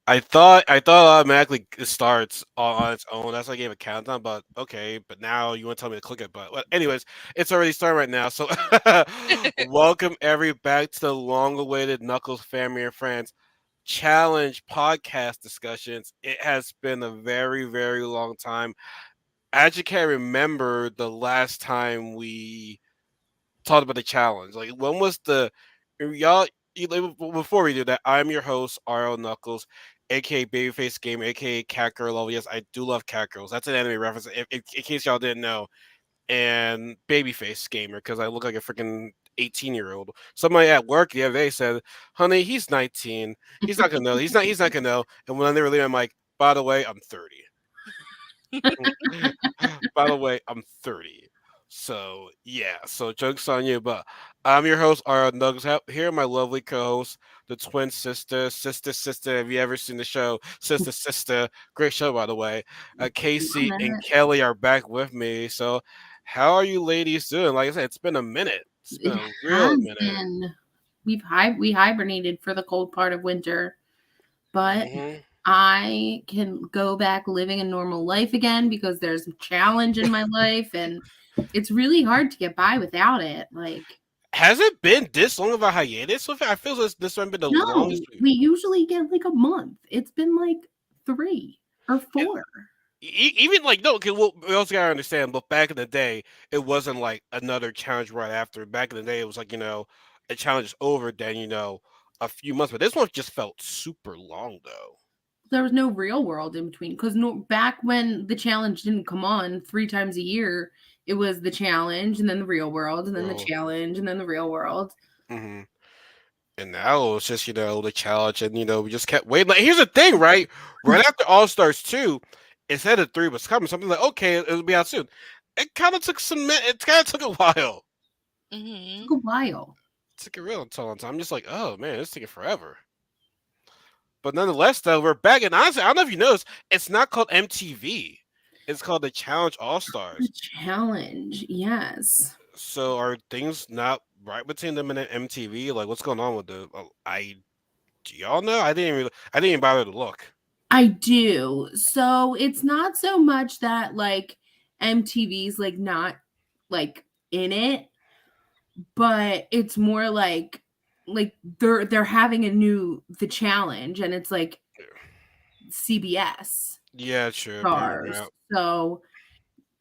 I thought automatically it starts on its own. That's why I gave a countdown. But okay, but now you want to tell me to click it. But anyways, it's already started right now. So welcome every back to the long-awaited Knuckles family and friends challenge podcast discussions. It has been a very very long time. I actually can't remember the last time we talked about the challenge. Like when was the y'all? Before we do that, I'm your host RL Knuckles, aka Babyface Gamer, aka Cat Girl Love. Yes, I do love cat girls. That's an anime reference. In case y'all didn't know, and Babyface Gamer because I look like a freaking 18-year-old. Somebody at work the other day said, "Honey, he's 19. He's not gonna know. He's not. He's not gonna know." And when they were leaving, I'm like, "By the way, I'm 30." By the way, I'm 30. So yeah, so jokes on you. But I'm your host, R. Nuggles. Here are my lovely co-hosts, the twin sister. Have you ever seen the show Sister? Great show, by the way. Casey Love and it. Kelly are back with me. So how are you ladies doing? Like I said, it's been a minute. It's been It a real has minute. been. We hibernated for the cold part of winter, but Hmm. I can go back living a normal life again because there's a challenge in my life, and it's really hard to get by without it. Like, Has it been this long of a hiatus? So I feel this might be the longest. no, we usually get like a month. It's been like 3 or 4. Even like no, okay. Well, we also gotta understand. But back in the day, it wasn't like another challenge right after. Back in the day, it was like a challenge is over. Then a few months. But this one just felt super long though. There was no real world in between because no, back when the challenge didn't come on 3 times a year, it was the challenge and then the real world and then the Well, challenge and then the real world. hmm and now it's just the challenge, and we just kept waiting. Like here's the thing, right? Right after All Stars 2, it said the 3 was coming. Something like okay, it'll be out soon. It kind of took some. It kind of took a while. Took Hmm. a while. It took a real long time. I'm just like, oh man, it's taking forever. But nonetheless, though, we're back. And honestly, I don't know if you noticed, it's not called MTV. It's called the Challenge All The Stars. challenge, yes. So are things not right between them and MTV? Like, what's going on with the? Do y'all know? I didn't even bother to look. I do. So it's not so much that like MTV's like not like in it, but it's more like they're having a new the challenge and it's like CBS Yeah, sure, stars. Paramount. So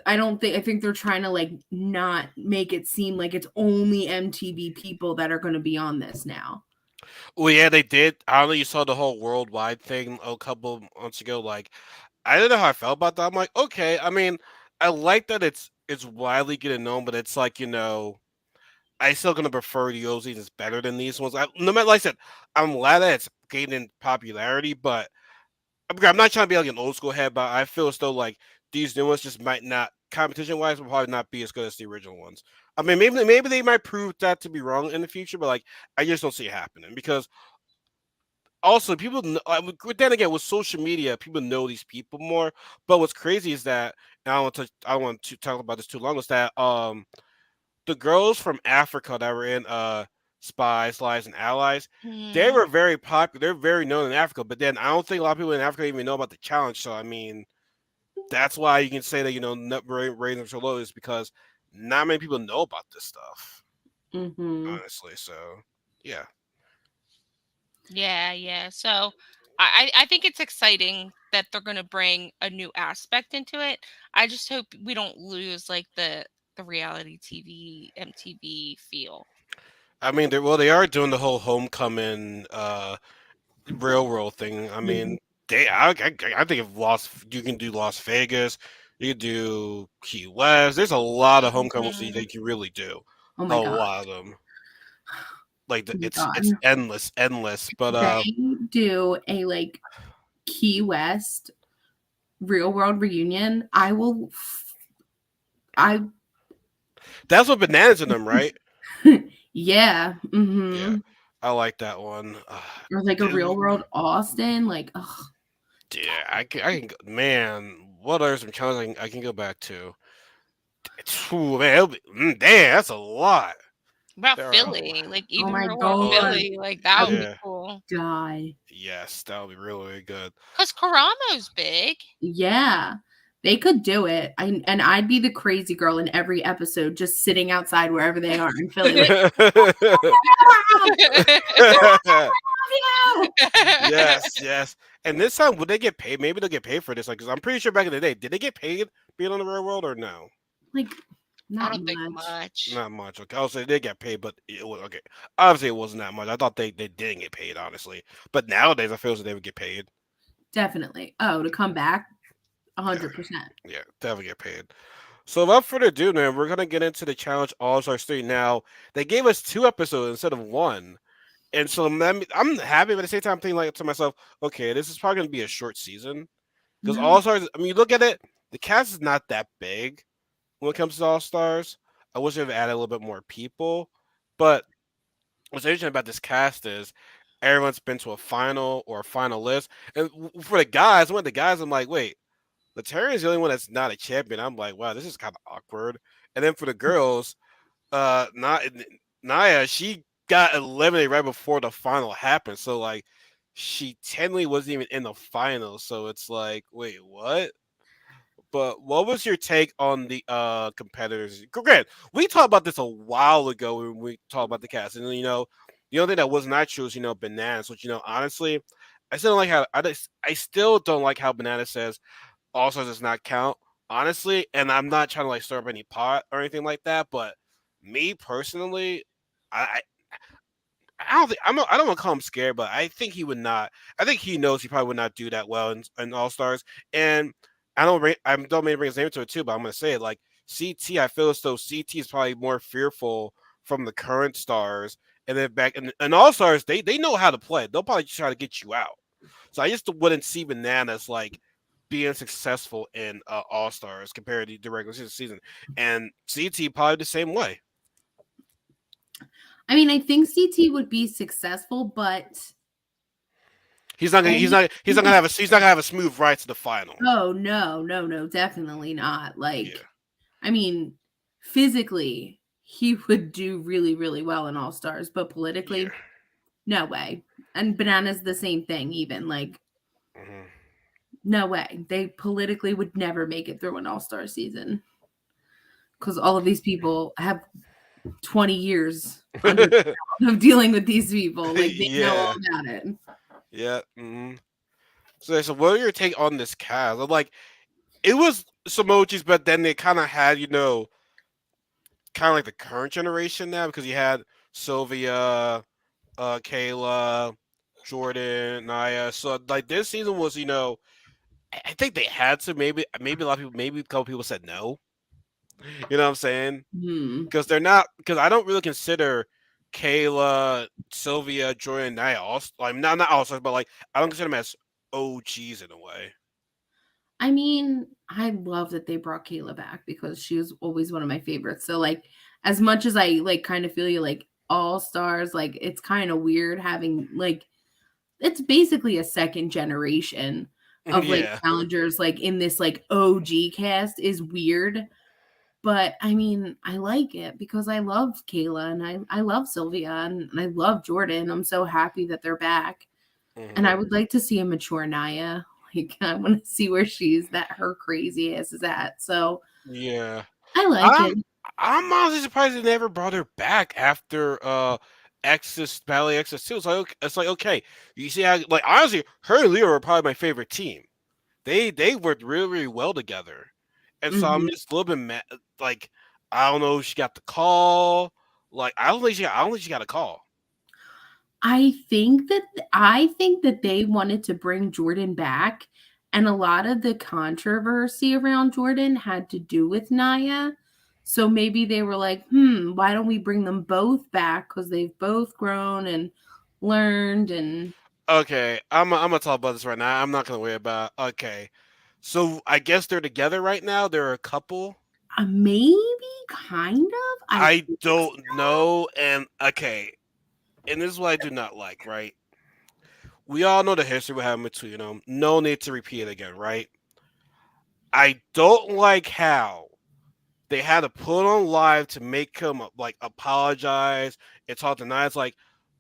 I think they're trying to like not make it seem like it's only MTV people that are going to be on this now. Well, yeah, they did. I don't know. You saw the whole worldwide thing a couple months ago. Like, I don't know how I felt about that. I'm like, okay. I mean, I like that it's widely getting known, but it's like I still gonna prefer the old seasons better than these ones. No matter, like I said, I'm glad that it's gaining popularity, but I'm not trying to be like an old school head, but I feel as though like these new ones just might not competition wise will probably not be as good as the original ones. I mean, maybe they might prove that to be wrong in the future, but like I just don't see it happening because also people. Then again, with social media, people know these people more. But what's crazy is that and I don't want to talk about this too long. Is that the girls from Africa that were in Spies, Lies, and Allies, they Hmm. were very popular. They're very known in Africa, but then I don't think a lot of people in Africa even know about the challenge. So I mean, that's why you can say that net ratings are low is because not many people know about this stuff. Mhm. Honestly, so yeah. Yeah, yeah. So I think it's exciting that they're gonna bring a new aspect into it. I just hope we don't lose like the reality TV MTV feel. I mean, they are doing the whole homecoming real world thing. I Mhm. mean, I think if you can do Las Vegas, you can do Key West. There's a lot of homecomings that Mhm. you can really do. Oh A my god. lot of them. Like Oh my it's god. endless. But They do a like Key West real world reunion. I that's what bananas in them, right? yeah. Yeah, Mhm. I like that one. Or like a real Dude, world Austin like ugh. yeah, man. What are some challenges I can go back to? Ooh, man, damn, that's a lot. What about There are. Philly? Like Oh even my real world Oh, god, Philly, like that I would would be yeah. cool. die. Yes, that would be really, really good. Cause Karamo's big. Yeah. They could do it. And I'd be the crazy girl in every episode just sitting outside wherever they are in Philly like, "Mom, I love you." Yes, yes. And this time, would they get paid? Maybe they'll get paid for this. Like, because I'm pretty sure back in the day, did they get paid being on the real world or no? Like, I not don't think much. much. Not much. Okay, I'll say they get paid, but it was okay. Obviously, it wasn't that much. I thought they didn't get paid, honestly. But nowadays, I feel as if they would get paid. Definitely. Oh, to come back? Yeah, 100%. yeah, definitely get paid. So without further ado, man, we're gonna get into the challenge All Stars 3. Now, they gave us 2 episodes instead of one. And so I'm happy, but at the same time, I'm thinking like to myself, okay, this is probably gonna be a short season. Because No. All Stars, I mean, you look at it, the cast is not that big when it comes to All Stars. I wish they'd added a little bit more people. But what's interesting about this cast is everyone's been to a final or a finalist. And for the guys, one of the guys, I'm like, wait, Latarian's the only one that's not a champion. I'm like, wow, this is kind of awkward. And then for the girls, not Naya, she got eliminated right before the final happened. So like, she technically wasn't even in the final. So it's like, wait, what? But what was your take on the competitors? Grant, we talked about this a while ago when we talked about the cast, and the only thing that was not true is bananas. Which honestly, I still don't like how I still don't like how Banana says also does not count. Honestly, and I'm not trying to like stir up any pot or anything like that, but me personally, I I don't think I don't want to call him scared, but I think he would not. I think he knows he probably would not do that well in All Stars. And I don't mean to bring his name to it too, but I'm gonna say it like CT. I feel as though CT is probably more fearful from the current stars, and then back and All Stars they know how to play. They'll probably just try to get you out. So I just wouldn't see Bananas like being successful in All Stars compared to the regular season. And CT probably the same way. I mean, I think CT would be successful, but only He's not gonna have a he's not gonna have a smooth ride to the final. oh no, no, no, definitely not. Yeah, Like, I mean, physically, he would do really, really well in All Stars, but yeah. politically, no way. And Banana's the same thing, even like, Hmm. no way. They politically would never make it through an All Star season because all of these people have 20 years under of dealing with these people. Like, they know all Yeah, about it. yeah. So, what are your take on this cast? Like, it was some emojis, but then they kind of had, kind of like the current generation now because you had Sylvia, Kayla, Jordan, Naya. So, like, this season was, I think they had to maybe a lot of people, maybe a couple people said no. You know what I'm saying? Hmm. Because they're not because I don't really consider Kayla, Sylvia, Jordan, Nia all like not all stars, but like I don't consider them as OGs in a way. I mean, I love that they brought Kayla back because she was always one of my favorites. So like as much as I like kind of feel you like all stars, like it's kind of weird having like it's basically a second generation of like Yeah. challengers like in this like OG cast is weird. But I mean, I like it because I love Kayla and I love Sylvia and I love Jordan. I'm so happy that they're back. And Hmm. I would like to see a mature Naya. Like I want to see where she's that her crazy ass is at. So Yeah. I like I'm it. I'm honestly surprised they never brought her back after Exodus Ballet Exodus 2. It's like okay, you see how like honestly, her and Leo are probably my favorite team. They worked really, really well together. And so I'm Mhm. just a little bit mad like I don't know if she got the call. Like I don't think she got a call. I think that they wanted to bring Jordan back, and a lot of the controversy around Jordan had to do with Naya. So maybe they were like, why don't we bring them both back? Because they've both grown and learned and Okay, I'm gonna talk about this right now. I'm not gonna worry about. Okay, so I guess they're together right now. They're a couple. maybe kind of. I I think don't know. And okay, and this is what I do not like. Right, we all know the history what happened between them. No need to repeat it again. Right. I don't like how they had to put on live to make him like apologize and talk to Nia. It's like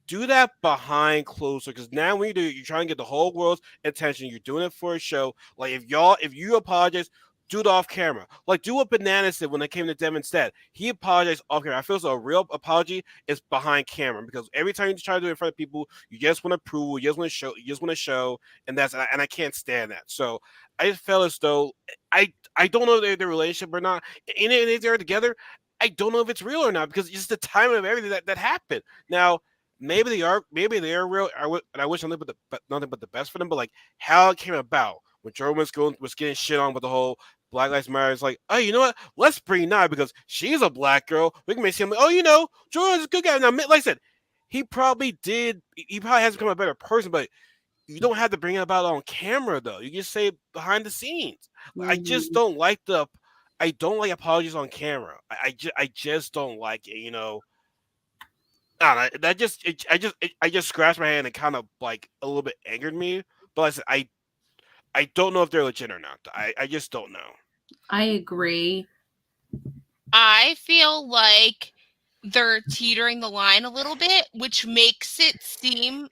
do that behind closed doors because now when you do it, you're trying to get the whole world's attention. You're doing it for a show. Like if you apologize, do it off camera. Like do what Bananas did when they came to them instead. He apologized off camera. I feel so a real apology is behind camera because every time you try to do it in front of people, you just want to prove, you just want to show, and I can't stand that. So I just felt as though I don't know their relationship or not. And if they're together, I don't know if it's real or not because it's just the timing of everything that happened. Now maybe they are real. And I wish nothing but the best for them. But like how it came about when Jordan was getting shit on with the whole Black Lives Matter. It's like, oh, you know what? Let's bring Nia because she's a black girl. We can make him. Oh, Jordan's a good guy. Now, like I said, he probably did. He probably has become a better person, but you don't have to bring it about on camera though. You just say it behind the scenes. I just Mhm. don't like the. I don't like apologies on camera. I just don't like it. I don't know, that just I just scratched my hand and kind of like a little bit angered me. But like I said, I don't know if they're legit or not. I just don't know. I agree. I feel like they're teetering the line a little bit, which makes it seem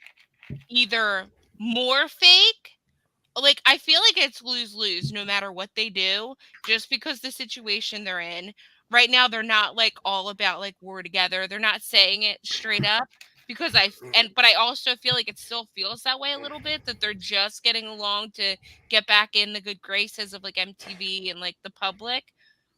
either more fake. Like, I feel like it's lose-lose no matter what they do, just because the situation they're in. Right now, they're not, like, all about, like, we're together. They're not saying it straight up because but I also feel like it still feels that way a little bit, that they're just getting along to get back in the good graces of, like, MTV and, like, the public.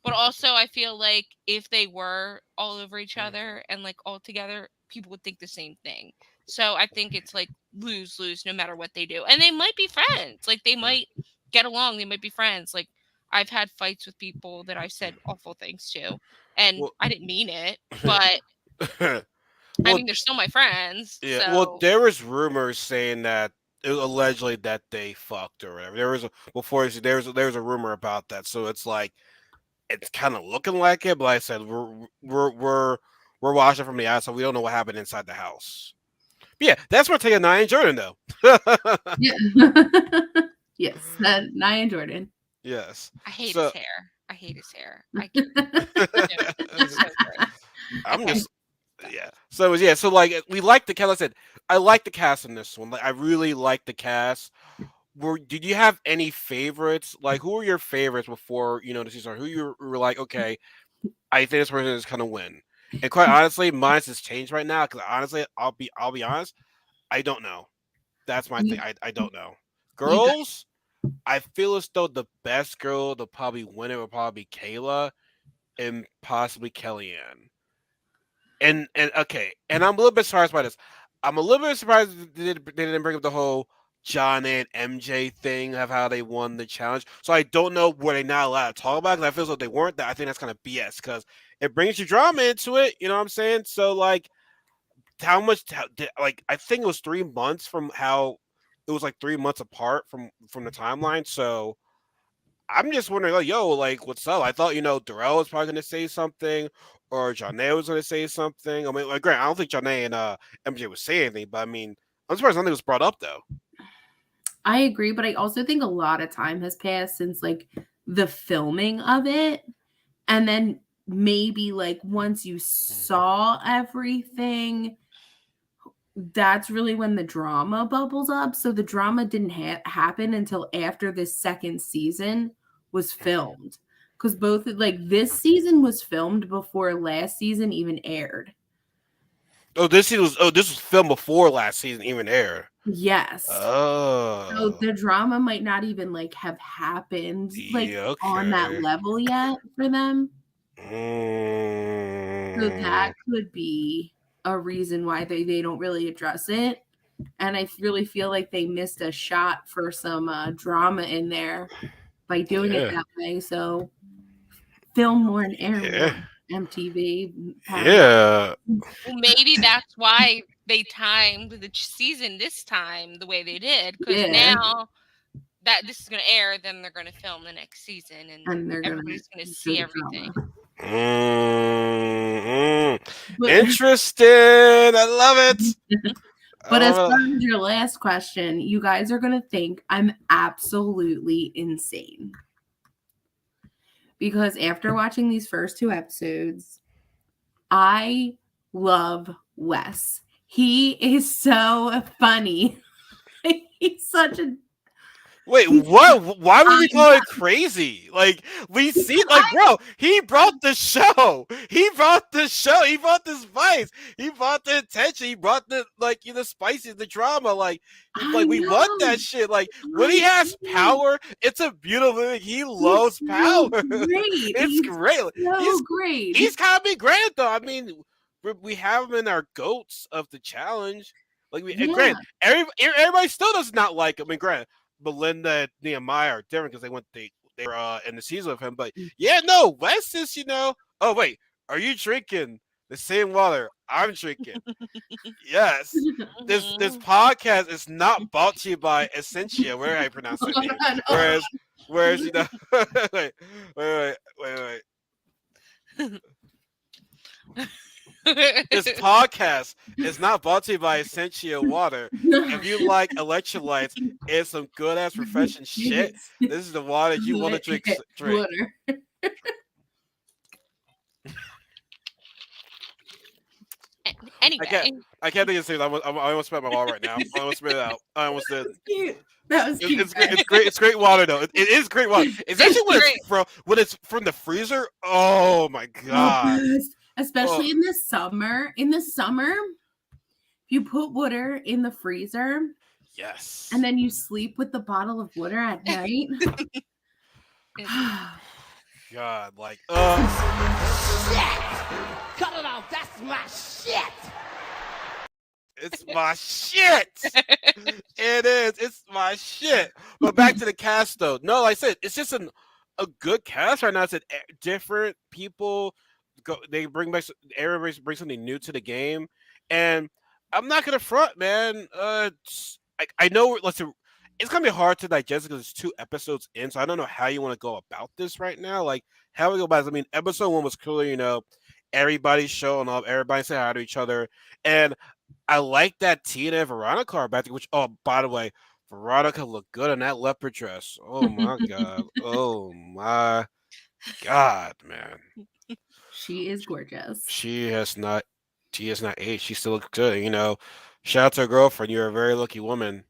But also, I feel like if they were all over each other and, like, all together, people would think the same thing. So I think it's like lose lose no matter what they do. And they might be friends. Like they might get along, they might be friends. Like I've had fights with people that I've said awful things to and Well, I didn't mean it, but I well, mean they're still my friends. yeah. Well, So there was rumors saying that allegedly that they fucked or whatever. There was there was a rumor about that. So it's like it's kind of looking like it. But like I said, we're watching from the outside. We don't know what happened inside the house. But yeah, that's my take on Nia and Jordan though. Yeah. Yes, Nia Jordan. Yes. I hate his So hair. I hate his hair. I can't. He's so gross. I'm Okay. just yeah. So yeah. So like we like the cast. Like I said I like the cast in this one. Like I really like the cast. Did you have any favorites? Like who were your favorites before the season? Who you were like, okay, I think this person is gonna win. And quite honestly, mine has changed right now because honestly, I'll be honest, I don't know. That's my thing. You, I don't know. you got, Girls, I feel as though the best girl to probably win it would probably be Kayla and possibly Kellyanne. And okay, and I'm a little bit surprised by this. I'm a little bit surprised they didn't bring up the whole John and MJ thing of how they won the challenge. So I don't know were they not allowed to talk about because I feel as though they weren't. That I think that's kind of BS because it brings your drama into it. You know what I'm saying? So like, how much? Like I think it was 3 months from how it was like 3 months apart from the timeline. So I'm just wondering, like, yo, like, what's up? I thought, Darrell was probably going to say something, or Janae was going to say something. I mean, like, Grant, I don't think Janae and MJ would say anything, but I mean, I'm surprised nothing was brought up though. I agree, but I also think a lot of time has passed since like the filming of it. And then maybe like once you saw everything, that's really when the drama bubbles up. So the drama didn't happen until after this second season was filmed. Because both like this season was filmed before last season even aired. This was filmed before last season even aired. Yes. So Oh, the drama might not even like have happened like yeah, on that okay. level yet for them. So that Mm, could be a reason why they don't really address it. And I really feel like they missed a shot for some drama in there by doing it yeah, that way. So film more and air more. yeah, MTV, Paramount. yeah, Well, maybe that's why they timed the season this time the way they did, because Yeah. now that this is going to air, then they're going to film the next season, and And they're going everybody's going to to show see the everything. drama. mm, But interesting. I love it. I But as love far it. as your last question, you guys are going to think I'm absolutely insane. because after watching these first 2 episodes, I love Wes. He is so funny. He's such a Wait, he's what? Why would I we call it crazy? Like we see, because like bro, he brought the show. He brought the show. He brought the spice. He brought the attention. He brought the spices, the drama. Like I like we want know. that shit. Like when he I has know. power, it's a beautiful thing. He He's loves so power. great. It's He's great. so great. He's kind of been great though. I mean, we have him in our goats of the challenge. Like we, and Yeah. granted, everybody still does not like him. I mean, granted, Belinda and Nehemiah are different because they were in the season with him. But yeah, no, Wes is Oh wait, are you drinking the same water I'm drinking? Yes. This Mhm. podcast is not brought to you by Essentia. Where I pronounce that name? I know. Whereas wait, wait. This podcast is not brought to you by Essentia Water. If you like electrolytes and some good ass refreshing shit, It's this is the water you want to drink. Drink. water. I can't. Anyway, I can't think of things. I almost spit my water right now. I almost spit it out. I almost did. That's cute. That was cute. It's great. It's great. It's great water though. It is great water. Especially it's great. when it's from the freezer. Oh my Oh, god. yes. Especially Oh in the summer. In the summer, you put water in the freezer yes. and then you sleep with the bottle of water at night. God, like Shit! Cut it out. That's my shit. it's my shit. It is. It's my shit. But back to the cast though. No, like I said, it's just a good cast right now. It's different people go. They bring back. Everybody brings something new to the game, and I'm not gonna front, man. I know. Listen, it's gonna be hard to digest because it's 2 episodes in, so I don't know how you want to go about this right now. Like how we go about this. I mean, episode 1 was clearly, everybody's showing up, everybody saying hi to each other, and I like that Tina and Veronica are back. Which, oh, by the way, Veronica looked good in that leopard dress. Oh my god. Oh my god, man. She is gorgeous. She has not. She has not aged. She still looks good. Shout out to her girlfriend. You're a very lucky woman.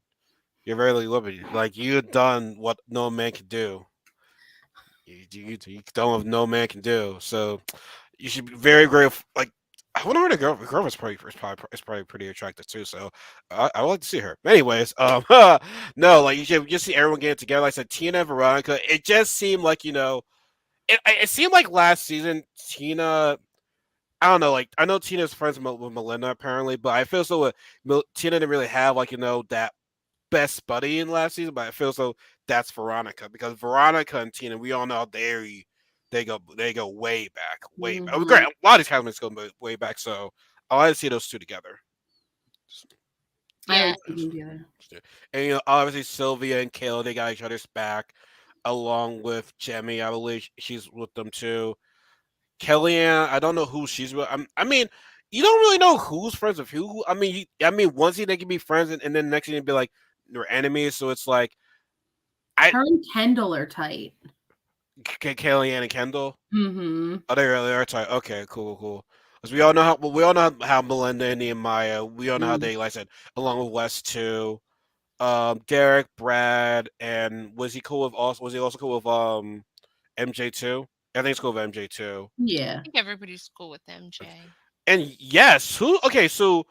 You're a very lucky woman. Like you've done what no man can do. You done what no man can do. So you should be very grateful. Like I wonder where the girl is probably pretty attractive too. So I would like to see her. Anyways, no, like you should just see everyone getting together. Like I said, Tina and Veronica. It just seemed like it seemed like last season Tina. I don't know. Like I know Tina's friends with Melinda apparently, but I feel so. Tina didn't really have that best buddy in last season, but I feel so that's Veronica because Veronica and Tina, we all know they go way back, way back. Mhm. Great, a lot of these castmates go way back, so I like to see those two together. I Yeah. like them together. And obviously Sylvia and Kayla, they got each other's back, along with Jemmy. I believe she's with them too. Kellyanne, I don't know who she's with. I mean, you don't really know who's friends with who. I mean, one scene they can be friends, and then the next scene they'd be like they're enemies. So it's like Her and Kendall are tight. Kellyanne and Kendall. Mm-hmm. Oh, they really are tight. Okay, cool. Because we all know how Melinda and Nehemiah. We all know how they, like I said, along with Wes too. Derek, Brad, and was he cool with also? Was he also cool with MJ too? I think it's cool with MJ too. Yeah. I think everybody's cool with MJ. And yes, who? Okay, so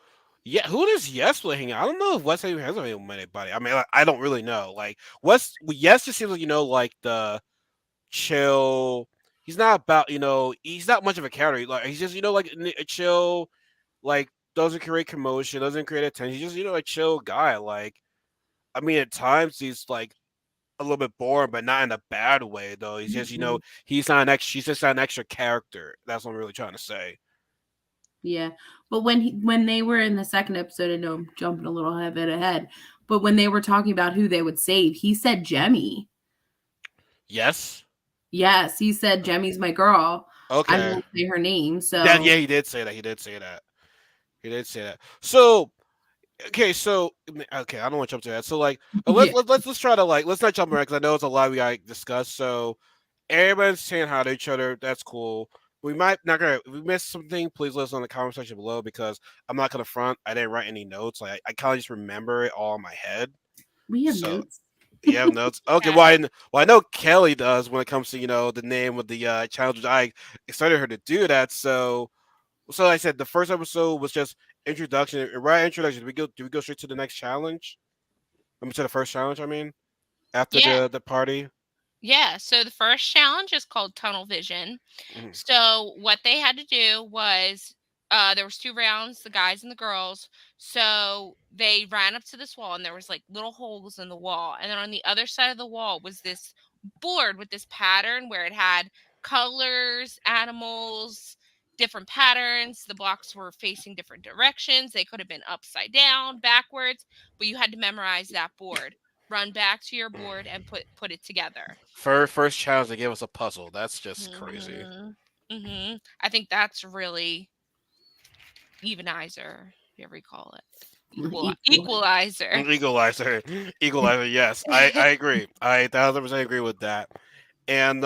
yeah, who does Yes really hang out? I don't know if Wes even has anybody. I mean, I don't really know. Like Wes, Yes just seems like like the chill. He's not about he's not much of a character. Like he's just like a chill, like doesn't create commotion, doesn't create attention. He's just a chill guy. Like I mean, at times he's like a little bit boring, but not in a bad way though. He's just Mhm. he's not an extra. He's just not an extra character. That's what I'm really trying to say. Yeah. But when they were in the second episode, I know I'm jumping a little bit ahead, but when they were talking about who they would save, he said Jemmy. Yes. Yes, he said Jemmy's my girl. I Okay. won't say her name. So Yeah, he did say that. He did say that. He did say that. So okay, I don't want to jump to that. So like, yeah. let's try to let's not jump around because I know it's a lot we gotta discuss. So Everybody's saying hi to each other. That's cool. We might not gonna if we missed something, please let us know in the comment section below because I'm not gonna front. I didn't write any notes. Like I kind of just remember it all in my head. We have So notes. you have notes. Okay, Yeah. well I know Kelly does when it comes to the name of the challenge. I excited her to do that. So like I said the first episode was just introduction. Right introduction. Do we go straight to the next challenge? I mean to the first challenge. I mean after Yeah. the party. Yeah. So the first challenge is called tunnel vision. Mhm. So what they had to do was there was two rounds, the guys and the girls. So they ran up to this wall and there was like little holes in the wall. And then on the other side of the wall was this board with this pattern where it had colors, animals, different patterns. The blocks were facing different directions. They could have been upside down, backwards, but you had to memorize that board. Run back to your board and put it together. First challenge they gave us a puzzle. That's just crazy. Mhm. Mhm. I think that's really evenizer, if you ever call it. Equal. Equalizer. Equalizer, equalizer. Yes, I agree. I 1,000% agree with that. And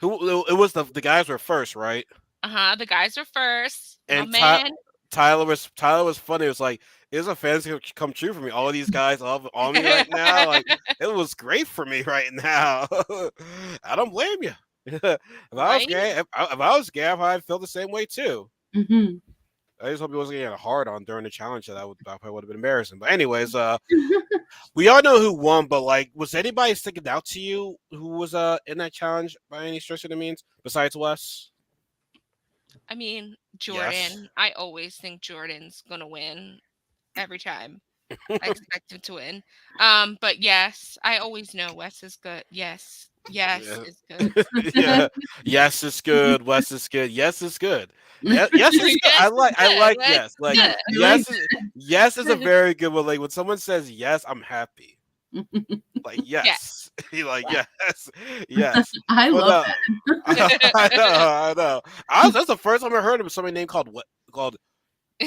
who it was the guys were first, right? Uh-huh. The guys are first. My And man. Tyler was funny. It was like it's a fantasy come true for me. All of these guys all on me right now. Like it was great for me right now. I don't blame you. If I was Right? gay, if I was gay, I'd feel the same way too. Hmm. I just hope he wasn't getting a hard on during the challenge. That probably would have been embarrassing. But anyways, we all know who won. But like, was anybody sticking out to you who was in that challenge by any stretch of the means besides Wes? I mean, Yes. Jordan. I always think Jordan's gonna win every time. I expect him to win. But yes, I always know Wes is good. Yes. Yes Yeah. is good. Yeah. Yes, it's good. Wes is good. Yes, it's good. Yeah. Yes, it's good. Yes I is like. I good. like Wes yes. is Like I good. like yes. Yes is a very good one. Like when someone says yes, I'm happy. Like Yeah. yes. You like yes. Yes. I But love I know. I know. That's the first time I heard of somebody named called.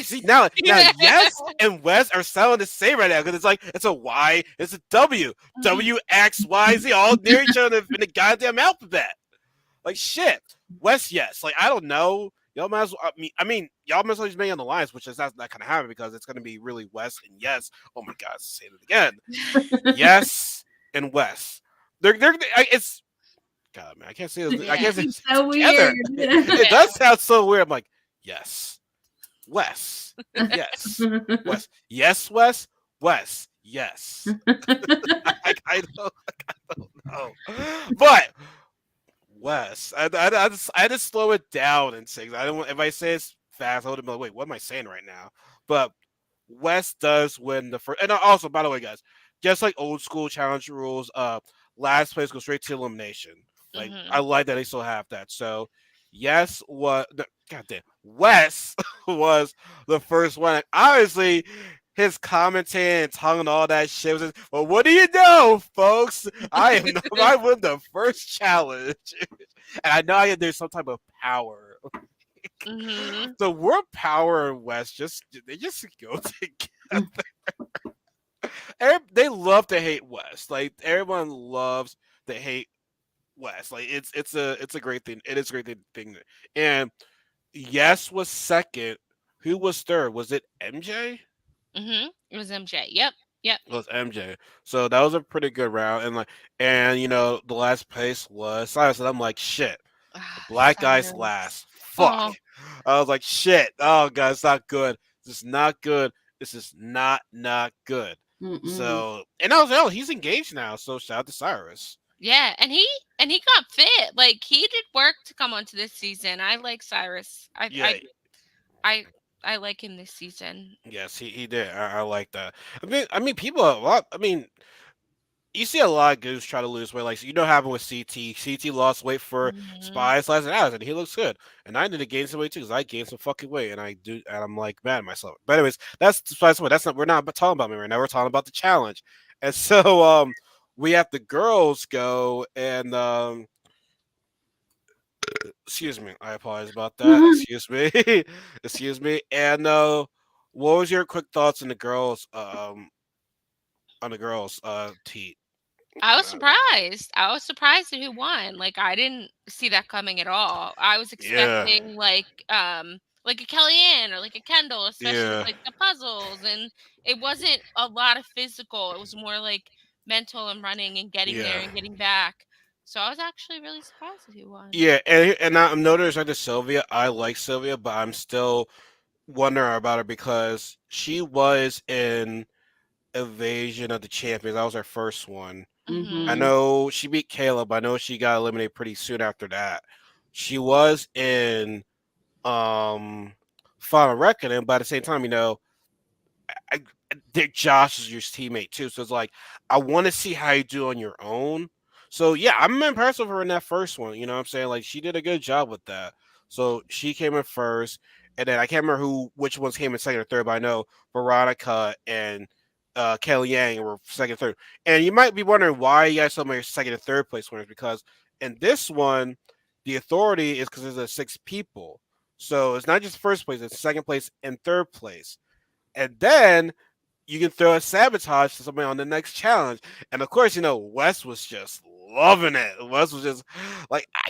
See now, yes and Wes are sounding the same right now because it's a Y, it's a W, Mhm. W X Y Z, all near each other in the goddamn alphabet. Like shit, Wes, yes. Like I don't know, y'all might as well. I mean, y'all might as well just be on the lines, which is not gonna happen because it's gonna be really Wes and yes. Oh my god, say it again. Yes and Wes. It's God, man. I can't say this. I Yeah. can't say it's this so weird. together. It Yeah. does sound so weird. I'm like, yes. Wes. Yes. Wes. Yes, Wes. Wes. Yes. I don't know. But Wes, I just slow it down and say I don't. If I say it fast, I would be like, wait, what am I saying right now? But Wes does win the first. And also, by the way, guys, just like old school challenge rules, last place goes straight to elimination. Like I Mhm. like that they still have that. So yes, what? Goddamn, Wes was the first one. And obviously, his commentating and tongue and all that shit was. Well, what do you know, folks? I won the first challenge, and I know there's some type of power. Mhm. The word power and Wes they just go together. They love to hate West. Like everyone loves to hate West. Like it's a great thing. It is a great thing. And yes was second. Who was third? Was it MJ? Mhm. It was MJ. Yep. Yep. It was MJ. So that was a pretty good round. And the last place was Cyrus. And I'm like shit. The Ah, black guy's Cyrus. last. Fuck. Oh. I was like shit. Oh god, it's not good. This is not good. This is not good. Mm-mm. So and I was like, oh, he's engaged now. So shout out to Cyrus. Yeah, and he got fit. Like he did work to come onto this season. I like Cyrus. Yeah, I I like him this season. yes, he did. I like that. I mean, people a lot. I mean, you see a lot of dudes try to lose weight. Like so what happened with CT. CT lost weight for Mhm. Spies last hours, and he looks good. And I need to gain some weight too, because I gained some fucking weight, and I'm like mad at myself. But anyways, that's Spies. That's not. We're not talking about me right now. We're talking about the challenge. And so we have the girls go and excuse me. I apologize about that. Excuse me. Excuse me. And what was your quick thoughts on the girls? On the girls' teat. I was Uh, surprised. I was surprised at who won. Like I didn't see that coming at all. I was yeah, expecting like a Kellyanne or like a Kendall, especially with yeah, like the puzzles, and it wasn't a lot of physical. It was more like mental and running and getting there yeah, and getting back. So I was actually really surprised at who won. yeah. And I'm noticing like to Sylvia. I like Sylvia, but I'm still wondering about her because she was in Invasion of the Champions. That was her first one. I Mhm. Mhm. know she beat Caleb. I know she got eliminated pretty soon after that. She was in um Final Reckoning, but at the same time, I, Dick Josh is your teammate too, so it's like I want to see how you do on your own. So yeah, I'm impressed with her in that first one. You know what I'm saying? Like she did a good job with that. So she came in first, and then I can't remember which ones came in second or third, but I know Veronica and Kelly Yang were second, third. And you might be wondering why you got so many second and third place winners because in this one, the authority is because there's 6 people. So it's not just first place; it's second place and third place. And then you can throw a sabotage to somebody on the next challenge. And of course, Wes was just loving it. Wes was just like, I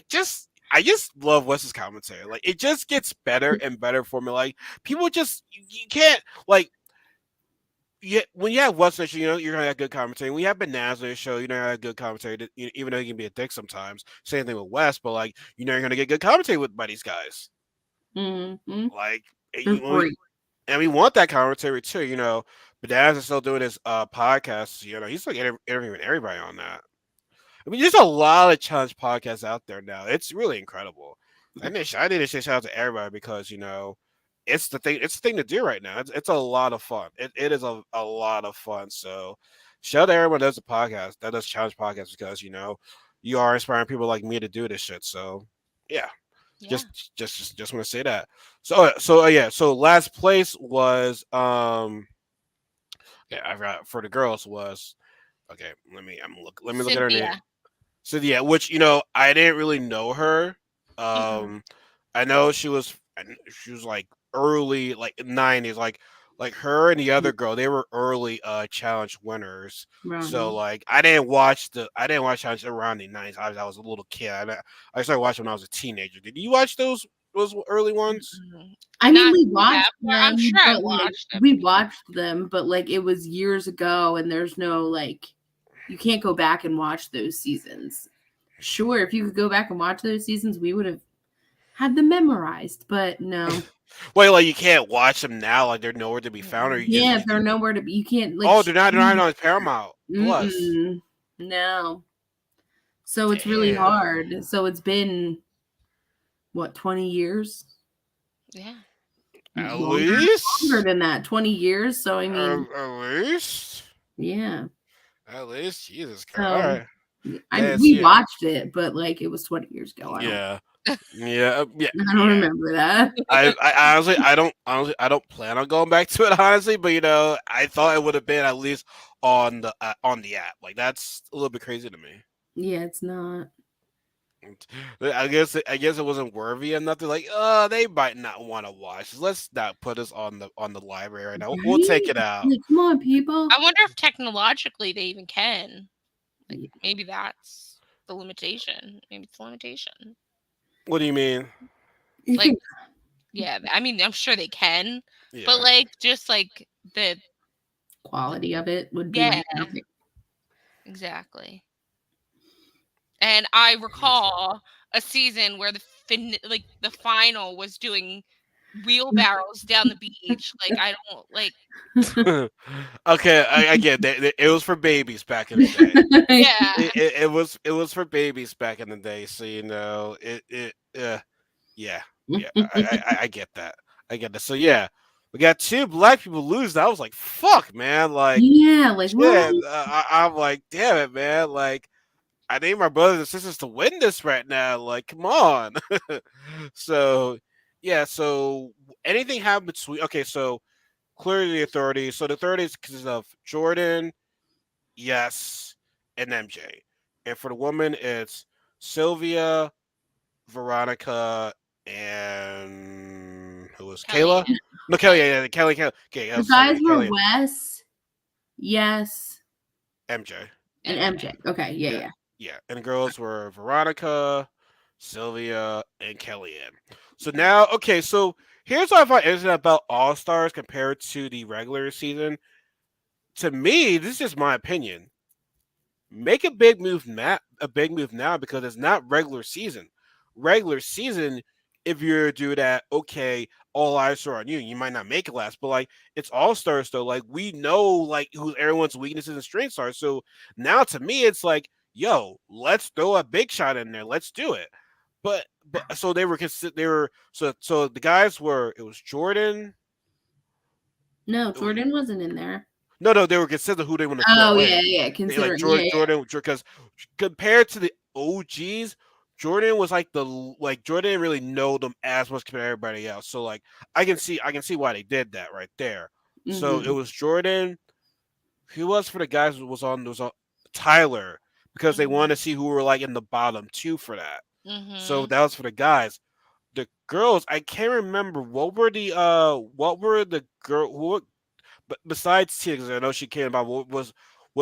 just love Wes's commentary. Like it just gets better and better for me. Like people just you can't like when you have Wes on the show, you're gonna have good commentary. When you have Bananas on the show, you're gonna have good commentary. Even though he can be a dick sometimes. Same thing with Wes, but like you're gonna get good commentary with by these guys. Mhm. Like They're great. and we want that commentary too. But Daz is still doing his podcast. He's like interviewing everybody on that. I mean, there's a lot of challenge podcasts out there now. It's really incredible. I need to say shout out to everybody because it's the thing. It's the thing to do right now. It's a lot of fun. It is a lot of fun. So shout out to everyone that does the podcast that does challenge podcasts because you are inspiring people like me to do this shit. So yeah, Yeah. just want to say that. So yeah. So last place was yeah, I forgot for the girls was okay. Let me look at her name. Cynthia. So yeah, which I didn't really know her. Mhm. Um, I know she was like early like 90s, like her and the other girl. They were early challenge winners. So Ronnie. like I didn't watch challenge around the 90s. I was a little kid. I started watching when I was a teenager. Did you watch those early ones? Mhm. I mean, Not we that watched far. I'm them, sure I but like watched them. we watched them, but like it was years ago, and there's no like you can't go back and watch those seasons. Sure, if you could go back and watch those seasons, we would have had them memorized, but no. Wait, like you can't watch them now? Like they're nowhere to be found, or Mm-mm. Yeah, they're nowhere to be. You can't like oh, they're not on Paramount Plus. mm-mm, no. So it's really Damn. hard. So it's been what 20 years? Yeah. At Longer least. than that, 20 years. So I mean, At least. yeah. At least. Jesus Christ. All So right. That's we yeah. watched it, but like it was 20 years ago. Yeah. Yeah. Yeah. I don't Yeah. remember that. I honestly, I don't plan on going back to it honestly, but I thought it would have been at least on the app. Like that's a little bit crazy to me. Yeah, it's not. I guess it wasn't worthy enough to like. They might not want to watch. Let's not put us on the library right now. We'll take Right? it out. Like, come on, people. I wonder if technologically they even can. Like Yeah. maybe that's the limitation. Maybe it's the limitation. What do you mean? You Like, can yeah, I mean, I'm sure they can, but Yeah. like just like the quality of it would be yeah, fantastic. exactly. And I recall a season where like the final was doing wheelbarrows down the beach. Like I don't like Okay, I get that. It was for babies back in the day. yeah. It was for babies back in the day. So yeah, yeah. I get that. I get that. So yeah, we got 2 black people lose. I was like, fuck, man. Like, Yeah, like what? shit. I'm like, damn it, man. Like, I need my brothers and sisters to win this right now. Like, come on. So yeah. So anything happen between? Okay, so clearly the authority. So the authorities consists of Jordan, yes, and MJ. And for the woman, it's Sylvia, Veronica, and who was Kelly Kayla? and No, Kelly. Kelly. Yeah, Kelly. Okay, I The was talking guys about were Kelly. Wes, yes, MJ. And MJ. MJ. Okay, yeah, Yeah, yeah. yeah. And the girls were Veronica, Sylvia, and Kellyanne. So now, okay, so here's what I find interesting about All Stars compared to the regular season. To me, this is just my opinion. Make a big move now because it's not regular season. Regular season, if you do that, okay, all eyes are on you. You might not make it last, but like it's all stars though. Like we know like who everyone's weaknesses and strengths are. So now to me, it's like, yo, let's throw a big shot in there. Let's do it. But so they were so the guys were it was Jordan. No, It was, Jordan wasn't in there. no, they were considered who they want to Oh throw yeah, in. yeah. They like Considering, yeah, yeah. Jordan because compared to the OGs, Jordan was like Jordan didn't really know them as much compared to everybody else. So like I can see why they did that right there. So it Mm-hmm. was Jordan. Who was for the guys who was on Tyler because they wanted to see who were like in the bottom two for that. So Mm-hmm. that was for the guys. The girls, I can't remember what were the girl who but besides Tia, because I know she came about, was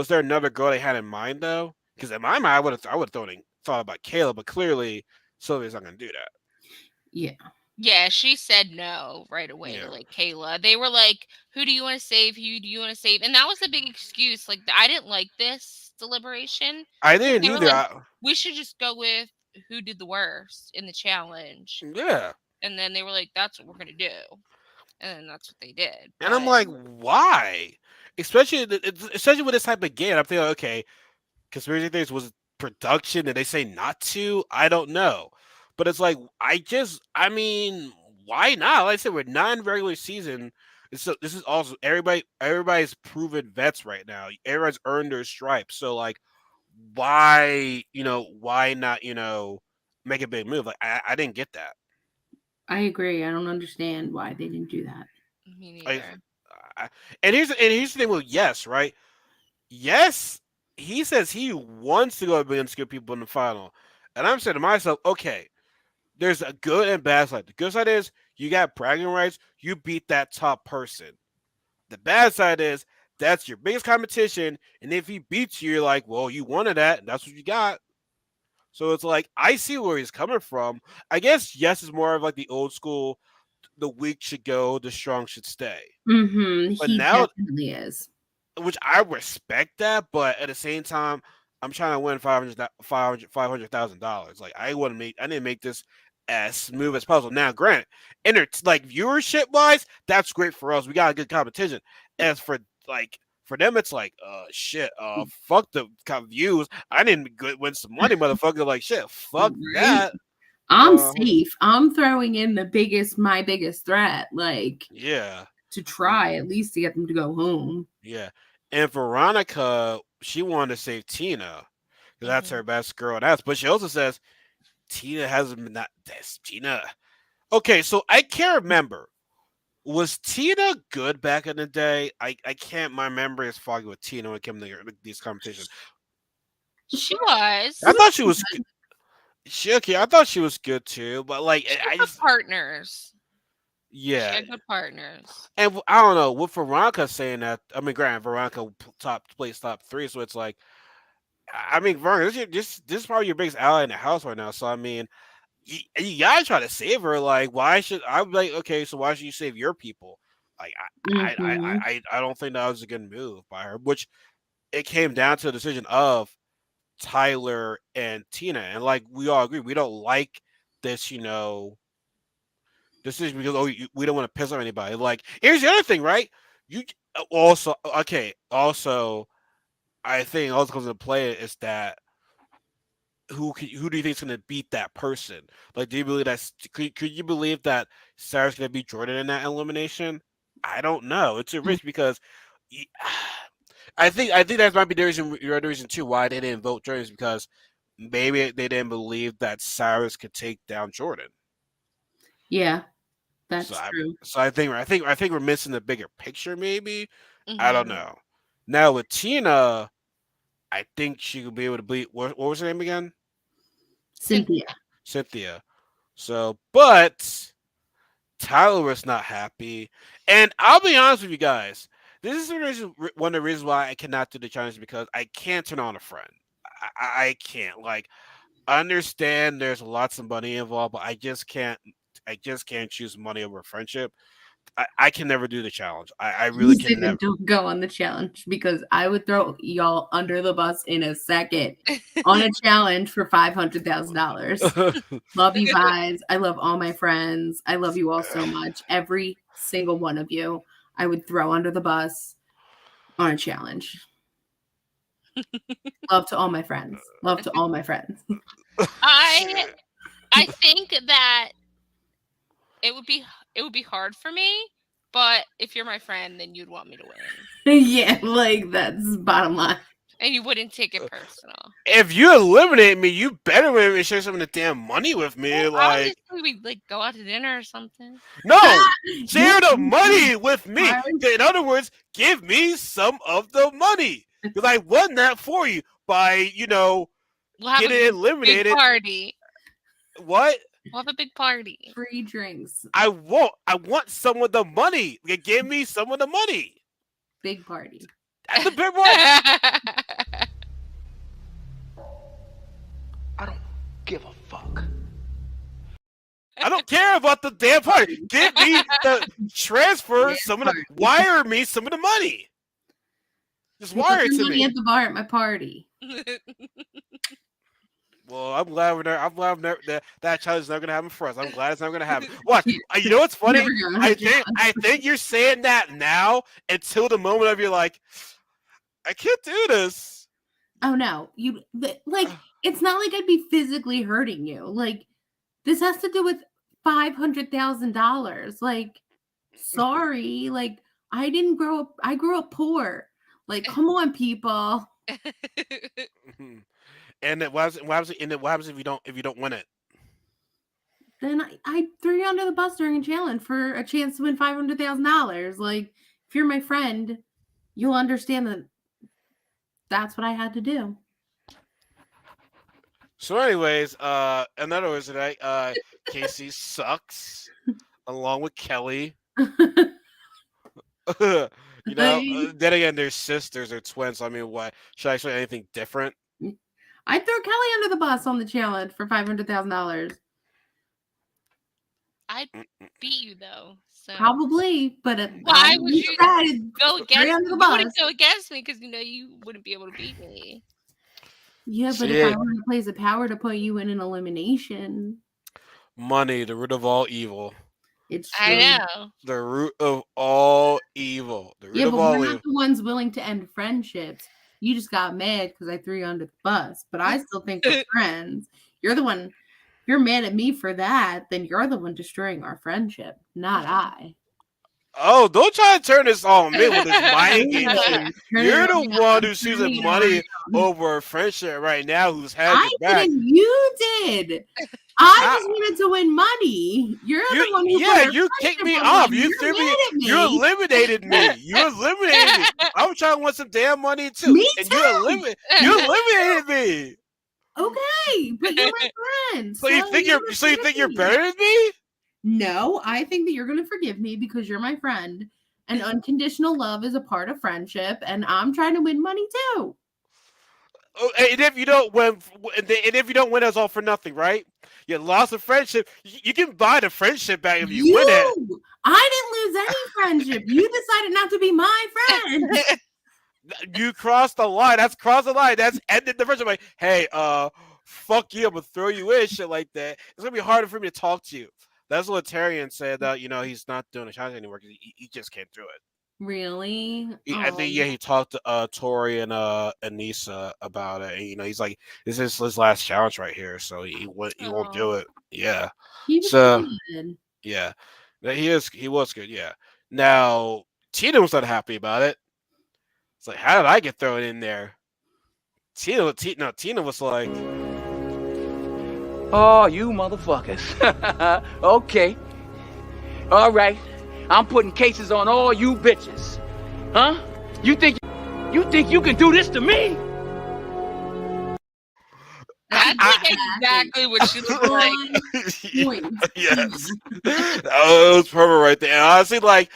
there another girl they had in mind though? Because in my mind, I would have thought about Kayla, but clearly Sylvia's not gonna do that. Yeah. Yeah, she said no right away. Yeah, Like Kayla, they were like, "Who do you want to save? Who do you want to save?" And that was a big excuse. Like I didn't like this deliberation I because didn't they were either. like, "We should just go with who did the worst in the challenge." Yeah, And then they were like, "That's what we're gonna do," and then that's what they did. and I'm But like, why? Especially with this type of game, I'm thinking, okay, conspiracy theories was production. Did they say not to? I don't know, but it's like I mean, why not? Like I said, we're not in regular season. So this is also everybody's proven vets right now. Everyone's earned their stripes. So like, why not make a big move? Like I didn't get that. I agree. I don't understand why they didn't do that. me I, neither. I, and here's the thing with Yes, right? Yes, he says he wants to go against good people in the final. And I'm saying to myself, okay, there's a good and bad side. The good side is you got bragging rights, you beat that top person. The bad side is that's your biggest competition, and if he beats you, you're like, well, you wanted that, and that's what you got. So it's like I see where he's coming from. I guess Yes is more of like the old school, the weak should go, the strong should stay. Mm-hmm. But He now definitely is. which I respect that, but at the same time, I'm trying to win $500,000. Like I didn't make this as smooth as possible. Now, granted, like viewership wise, that's great for us. We got a good competition. As for like for them, it's like, shit, fuck the views. I didn't win some money, motherfucker. Like shit, fuck Right? that. I'm Uh, safe. I'm throwing in my biggest threat, like yeah, to mm, try at least to get them to go home. yeah. And Veronica, she wanted to save Tina because that's Hmm. her best girl. And that's, but she also says Tina hasn't been that this Tina. Okay, so I can't remember. Was Tina good back in the day? I can't. My memory is foggy with Tina when it came to these competitions. She She I was. was thought she was she okay. I thought she was good too, but like She had I good just partners. She yeah. had good partners. And I don't know with Veronica saying that. I mean, granted, Veronica top three, so it's like I mean, Veronica, this is probably your biggest ally in the house right now. So I mean, you gotta try to save her. Like, why should I'm like, okay, so why should you save your people? Like, Mm-hmm. I don't think that was a good move by her. Which it came down to the decision of Tyler and Tina, and like we all agree, we don't like this, decision because we don't want to piss off anybody. Like, here's the other thing, right? You also okay. Also, I think also comes into play is that who do you think is going to beat that person? Like, do you believe that? Could you believe that Sarah's going to beat Jordan in that elimination? I don't know. It's a risk because y- I think that might be the reason too why they didn't vote Jordan is because maybe they didn't believe that Cyrus could take down Jordan. Yeah, So that's I true. so I think we're missing the bigger picture. Maybe I don't Hmm. know. Now with Tina, I think she could be able to beat what was her name again? Cynthia. Cynthia. So, but Tyler was not happy. And I'll be honest with you guys. This is one of the reasons why I cannot do the challenge, because I can't turn on a friend. I can't. Like, I understand there's lots of money involved, but I just can't. I just can't choose money over friendship. I can never do the challenge. I really Say can that never. don't go on the challenge because I would throw y'all under the bus in a second on a challenge for $500,000. Love you guys. I love all my friends. I love you all so much. Every single one of you, I would throw under the bus on a challenge. Love to all my friends. Love to all my friends. I think that it would be hard for me, but if you're my friend, then you'd want me to win, Yeah, like that's bottom line. and you wouldn't take it personal. If you eliminate me, you better let me share some of the damn money with me. Well, Like, obviously, we'd like go out to dinner or something. no, share the money with me. In other words, give me some of the money, because I won that for you by We'll have getting a eliminated. big party. What? We'll have a big party. Free drinks. I won't. I want some of the money. Give me some of the money. Big party. That's a big one. I don't give a fuck. I don't care about the damn party. Give me the transfer. Yeah, Some of the party. wire me some of the money. Just Put wire it your to money me. at the bar at my party. Well, I'm glad we're there. I'm glad that challenge is not gonna happen for us. I'm glad it's not gonna happen. Watch. You know what's funny? Never gonna happen. I think you're saying that now until the moment of you're like, I can't do this. Oh no, like it's not like I'd be physically hurting you. Like this has to do with $500,000. Like, sorry, like I didn't grow up. I grew up poor. Like, come on, people. And what happens if you don't win it? Then I threw you under the bus during a challenge for a chance to win $500,000. Like, if you're my friend, you'll understand that that's what I had to do. So, anyways, in other words, today, Kasey sucks, along with Kelly. Then again, they're sisters or twins. So, I mean, what should I say? Anything different? I threw Kelly under the bus on the challenge for $500,000. I'd beat you though. So Probably, but why would you go against under me? the You bus? wouldn't go against me because you wouldn't be able to beat me. Yeah, but See, if I were to place a power to put you in an elimination, money, the root of all evil. it's true. I know. The root of all evil. The root Yeah, of but all we're evil. not the ones willing to end friendships. You just got mad because I threw you under the bus, but I still think we're friends. You're the one. If you're mad at me for that, then you're the one destroying our friendship, not I. Oh, don't try to turn this on me with this mind game shit. You're the one who's choosing money over a friendship right now, who's had your back. You did. I just wanted to win money. You're the one who you kicked me off. You threw me. You eliminated me. You eliminated me. I'm trying to win some damn money too. Me and too. You eliminated me. Okay, but you're my friend. So you think you're better than me? No, I think that you're going to forgive me because you're my friend. And unconditional love is a part of friendship, and I'm trying to win money too. Oh, and if you don't win, it's all for nothing, right? You lost a friendship. You can buy the friendship back if you win it. I didn't lose any friendship. You decided not to be my friend. You crossed the line. That's crossed the line. That's ended the friendship. Like, hey, fuck you. I'm gonna throw you in, shit like that. It's gonna be harder for me to talk to you. That's what Tyrion said. That he's not doing a challenge anymore because he just can't do it. Really? I think he talked to Tori and Anissa about it. And, he's like, this is his last challenge right here, so he won't do it. Yeah. He was good. Yeah, he was good. Yeah. Now Tina was not happy about it. It's like, how did I get thrown in there? Tina was like, oh, you motherfuckers. Okay. All right. I'm putting cases on all you bitches. Huh? You think you can do this to me? That's That's Exactly. exactly what she looks like. On point. Yes. Oh, it was perfect right there. And honestly, like,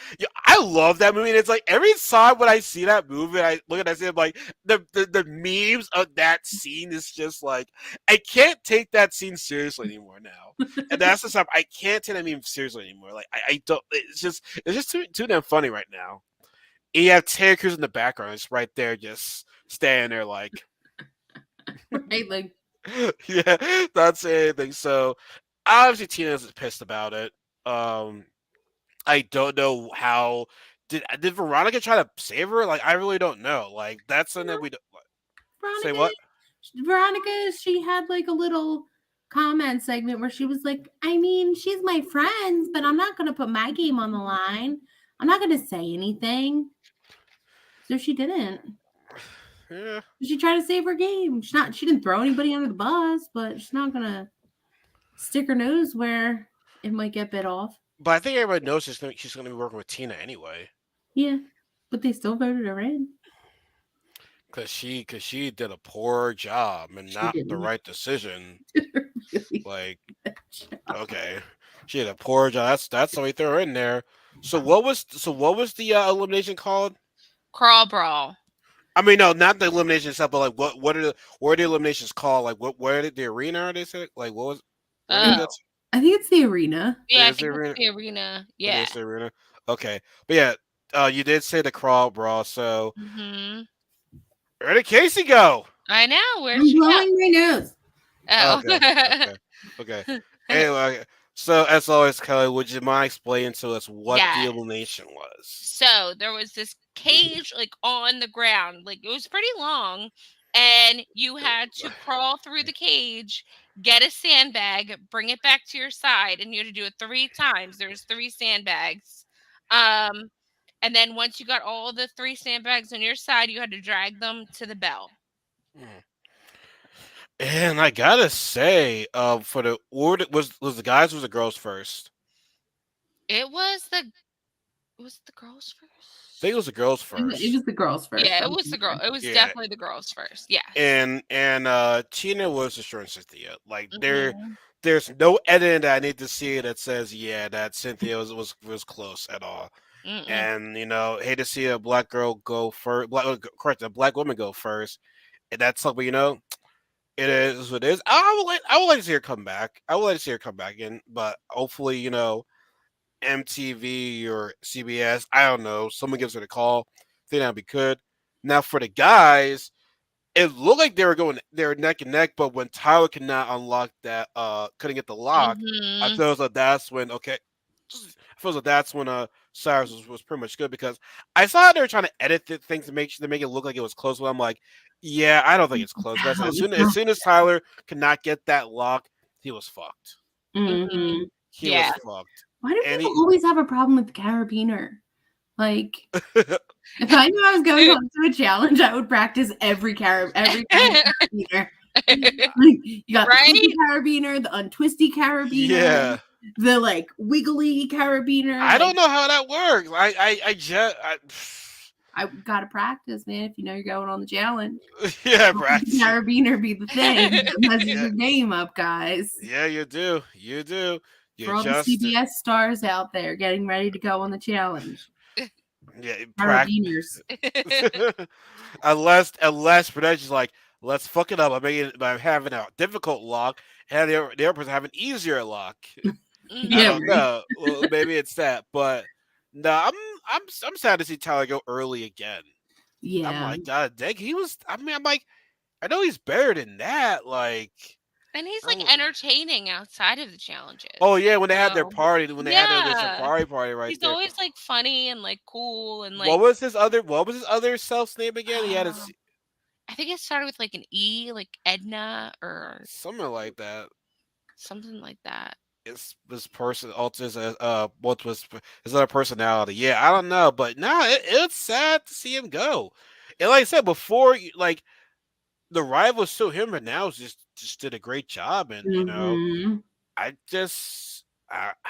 I love that movie. And it's like every time when I see that movie, I look at that scene, I'm like, the memes of that scene is just like, I can't take that scene seriously anymore now. And that's the stuff, I can't take that meme seriously anymore. Like, I don't, it's just too damn funny right now. And you have Terry Crews in the background, it's right there, just standing there, like, Right? Like, yeah, not saying anything. So obviously Tina's pissed about it. Um, I don't know how did Veronica try to save her? Like I really don't know. Like that's something that we don't say Veronica, what? Veronica, she had like a little comment segment where she was like, I mean, she's my friend, but I'm not going to put my game on the line. I'm not going to say anything. So she didn't. Yeah. She tried to save her game. She didn't throw anybody under the bus, but she's not going to stick her nose where it might get bit off. But I think everybody knows she's gonna be working with Tina anyway. Yeah, but they still voted her in. Cause she did a poor job and She not the didn't. right decision. Really. Like okay, she did a poor job. That's why we threw her in there. So what was the elimination called? Crawl brawl. I mean, no, not the elimination itself, but like what are the eliminations called? Like what are the arena? Are they said like what was where did Oh, that? I think it's the arena. yeah, I Is the think it's arena? the arena. It Yeah. is the arena. Okay, but yeah, you did say the crawl brawl. So Hmm. where did Casey go? I know. Where'd I'm she go? blowing my nose. Oh. Okay, okay. Anyway, so as always, Kelly, would you mind explaining to us what the Yeah. elimination was? So there was this cage like on the ground, like it was pretty long, and you had to crawl through the cage, get a sandbag, bring it back to your side, and you had to do it 3 times. There's 3 sandbags. Um, and then once you got all the 3 sandbags on your side, you had to drag them to the bell. Mm. And I gotta say, for the order was the guys or was the girls first? It was the girls I think it first. was the girls It first. was the girls first. Yeah, it I'm was the pretty girl. sure. It was Yeah, definitely the girls first. Yes. and Tina was destroying Cynthia. Like Hmm. there's no editing that I need to see that says yeah that Cynthia was close at all. Mm-mm. And hate to see a black girl go first, correct, a black woman go first, and that's something it is what it is. I would like to see her come back. I would like to see her come back in, but hopefully MTV or CBS, I don't know, someone gives her the call. I think that'd be good. Now for the guys, it looked like they were neck and neck, but when Tyler could not unlock that, couldn't get the lock, I Mhm. feel as though that's when I feel as though that's when Cyrus was pretty much good because I saw they were trying to edit things to make it look like it was close, but I'm like, yeah, I don't think it's close. Because Wow, as it's soon as not. soon as Tyler could not get that lock, he was fucked. Mhm. Mhm. He was Yeah. fucked. Why do And people he always have a problem with the carabiner? Like, if I knew I was going on to a challenge, I would practice every kind of carabiner. Like, you got the Right? twisty carabiner, the untwisty carabiner, yeah. the like wiggly carabiner. I Like, don't know how that works. I just I gotta practice, man. If you know you're going on the challenge, yeah, don't let the practice. carabiner be the thing that messes Yeah, your game up, guys. yeah, you do. You do. For You all the just CBS stars out there getting ready to go on the challenge, yeah, practice. carabiners. unless production's like, let's fuck it up by having a difficult lock and the other person have an easier lock. I Yeah, Mhm. don't right. know. Well, maybe it's that, but no, I'm sad to see Tyler go early again. I'm Yeah. like, God dang, he was. I mean, I'm like, I know he's better than that. Like, And he's like I'm, entertaining outside of the oh challenges. yeah, when they had their So, party, when they had their yeah. safari party right He's there. always like funny and like cool and What like was his other? What was his other self's name again? He had a um, I think it started with like an E, like Edna or something like that. something like that. It's this person alters what was his other personality. Yeah, I don't know, but no, it's sad to see him go. And like I said before, like the rival was still him, but now just did a great job. And Hmm. I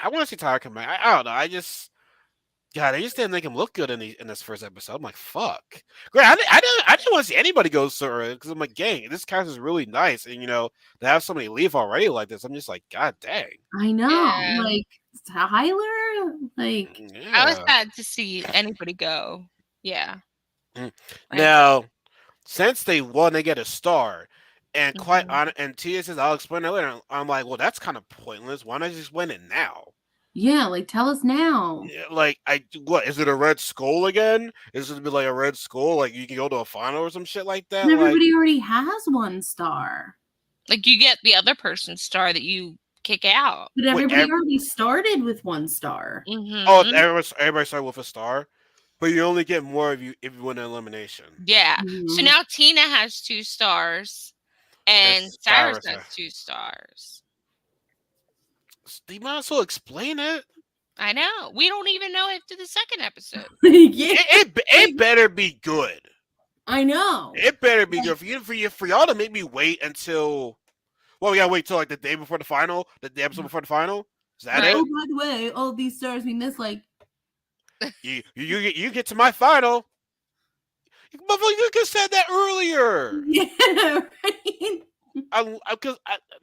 want to see Tyler come back. I don't know. I just God, they just didn't make him look good in this first episode. I'm like, fuck. Great, I didn't want to see anybody go so early because I'm like, gang, this cast is really nice, and to have somebody leave already like this, I'm just like, god dang. I know, Yeah. like Tyler, like I was Yeah. sad to see anybody go. Yeah. Mm. I Now, since they won, they get a star. And quite Mhm. on, and Tia says, "I'll explain it later." I'm like, "Well, that's kind of pointless. Why not just win it now?" yeah, like tell us now. Yeah, like, what is it? A red skull again? Is it gonna be like a red skull? Like you can go to a final or some shit like that? And Like, everybody already has 1 star. Like you get the other person's star that you kick out. But wait, everybody already started with 1 star. oh, Mm-hmm. everybody started with a star, but you only get more if you win an elimination. Yeah. So Mhm. now Tina has 2 stars, and It's Cyrus Cyrus. has 2 stars. They might as well explain it. I know. We don't even know after the second episode. Yeah, It better be good. I know. It better be good for y'all to make me wait until. Well, we gotta wait till like the day before the final, the episode before the final. Is that Right. Oh, it? by the way, all these stars we missed, like, You get to my final. Motherfucker, you could have said that earlier. yeah, right? Because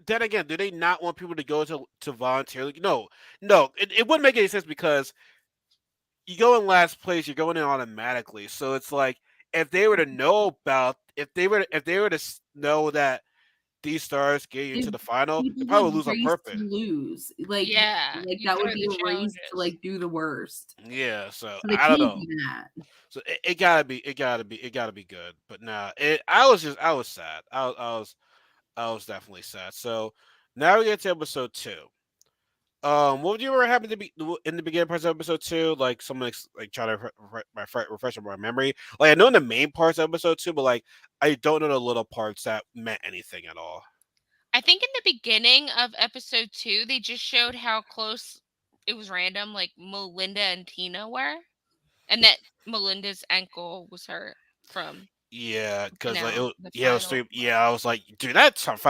then again, do they not want people to go to voluntarily? No, it wouldn't make any sense because you go in last place, you're going in automatically. So it's like if they were to know about, if they were to know that these stars get you into the final, they People probably would would lose on race purpose. to lose. Like, Yeah, like you that would throw be the a race to challenges. like do the worst. Yeah, so So they I can't don't know. do that. So it gotta be good. But nah, I was sad. I was definitely sad. So now we get to episode 2. What would you ever happen to be in the beginning parts of episode 2? Like someone like try to refresh my memory. Like I know in the main parts of episode 2, but like I don't know the little parts that meant anything at all. I think in the beginning of episode 2, they just showed how close it was random, like Melinda and Tina were, and that Melinda's ankle was hurt from Yeah, because like the yeah, it was final. I was like, dude, that's tough.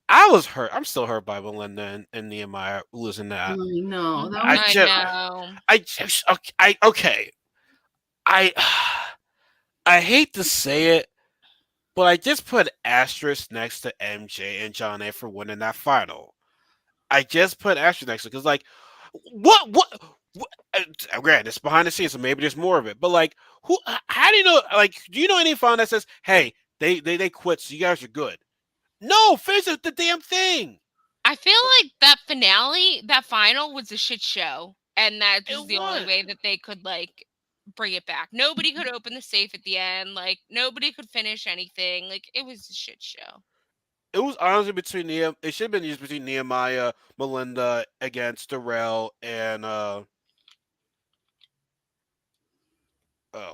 I was hurt. I'm still hurt by Belinda and Nehemiah losing that. I know. That I was I just, know. I just, okay. I, I hate to say it, but I just put asterisk next to MJ and John A for winning that final. I just put asterisk next to because like, what? Granted, it's behind the scenes, so maybe there's more of it. But like, who? How do you know? Like, do you know any final that says, "Hey, they quit, so you guys are good"? No, finish the damn thing. I feel like that finale, that final was a shit show, and that It was the only was. way that they could like bring it back. Nobody could open the safe at the end. Like nobody could finish anything. Like it was a shit show. It was honestly between It should have been used between Nehemiah, Melinda against Darrell, and oh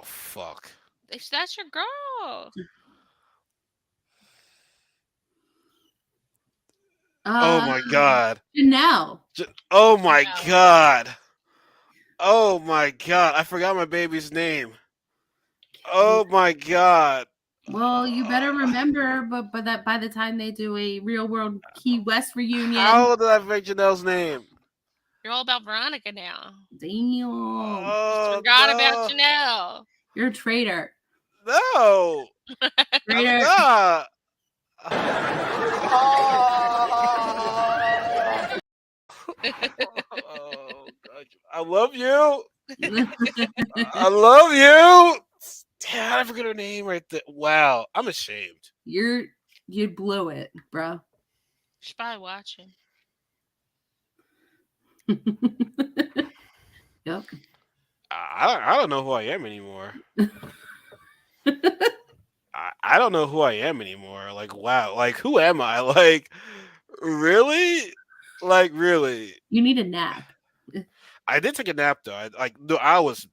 fuck. That's your girl. Oh my god. Janelle. Oh my No. god. Oh my god. I forgot my baby's name. Oh my god. Well, you better remember, but by the time they do a Real World Key West reunion, How did I forget Janelle's name? You're all about Veronica now. damn, Oh Forgot no. about Janelle. you're a traitor. No. I'm Traitor. not. Oh, God. I love you. I love you. Damn, I forgot her name right there. Wow, I'm ashamed. You blew it, bro. She's probably watching. Yep. I don't know who I am anymore. I don't know who I am anymore. Like, wow. Like, who am I? Like, really? Like, really? You need a nap. I did take a nap though. I was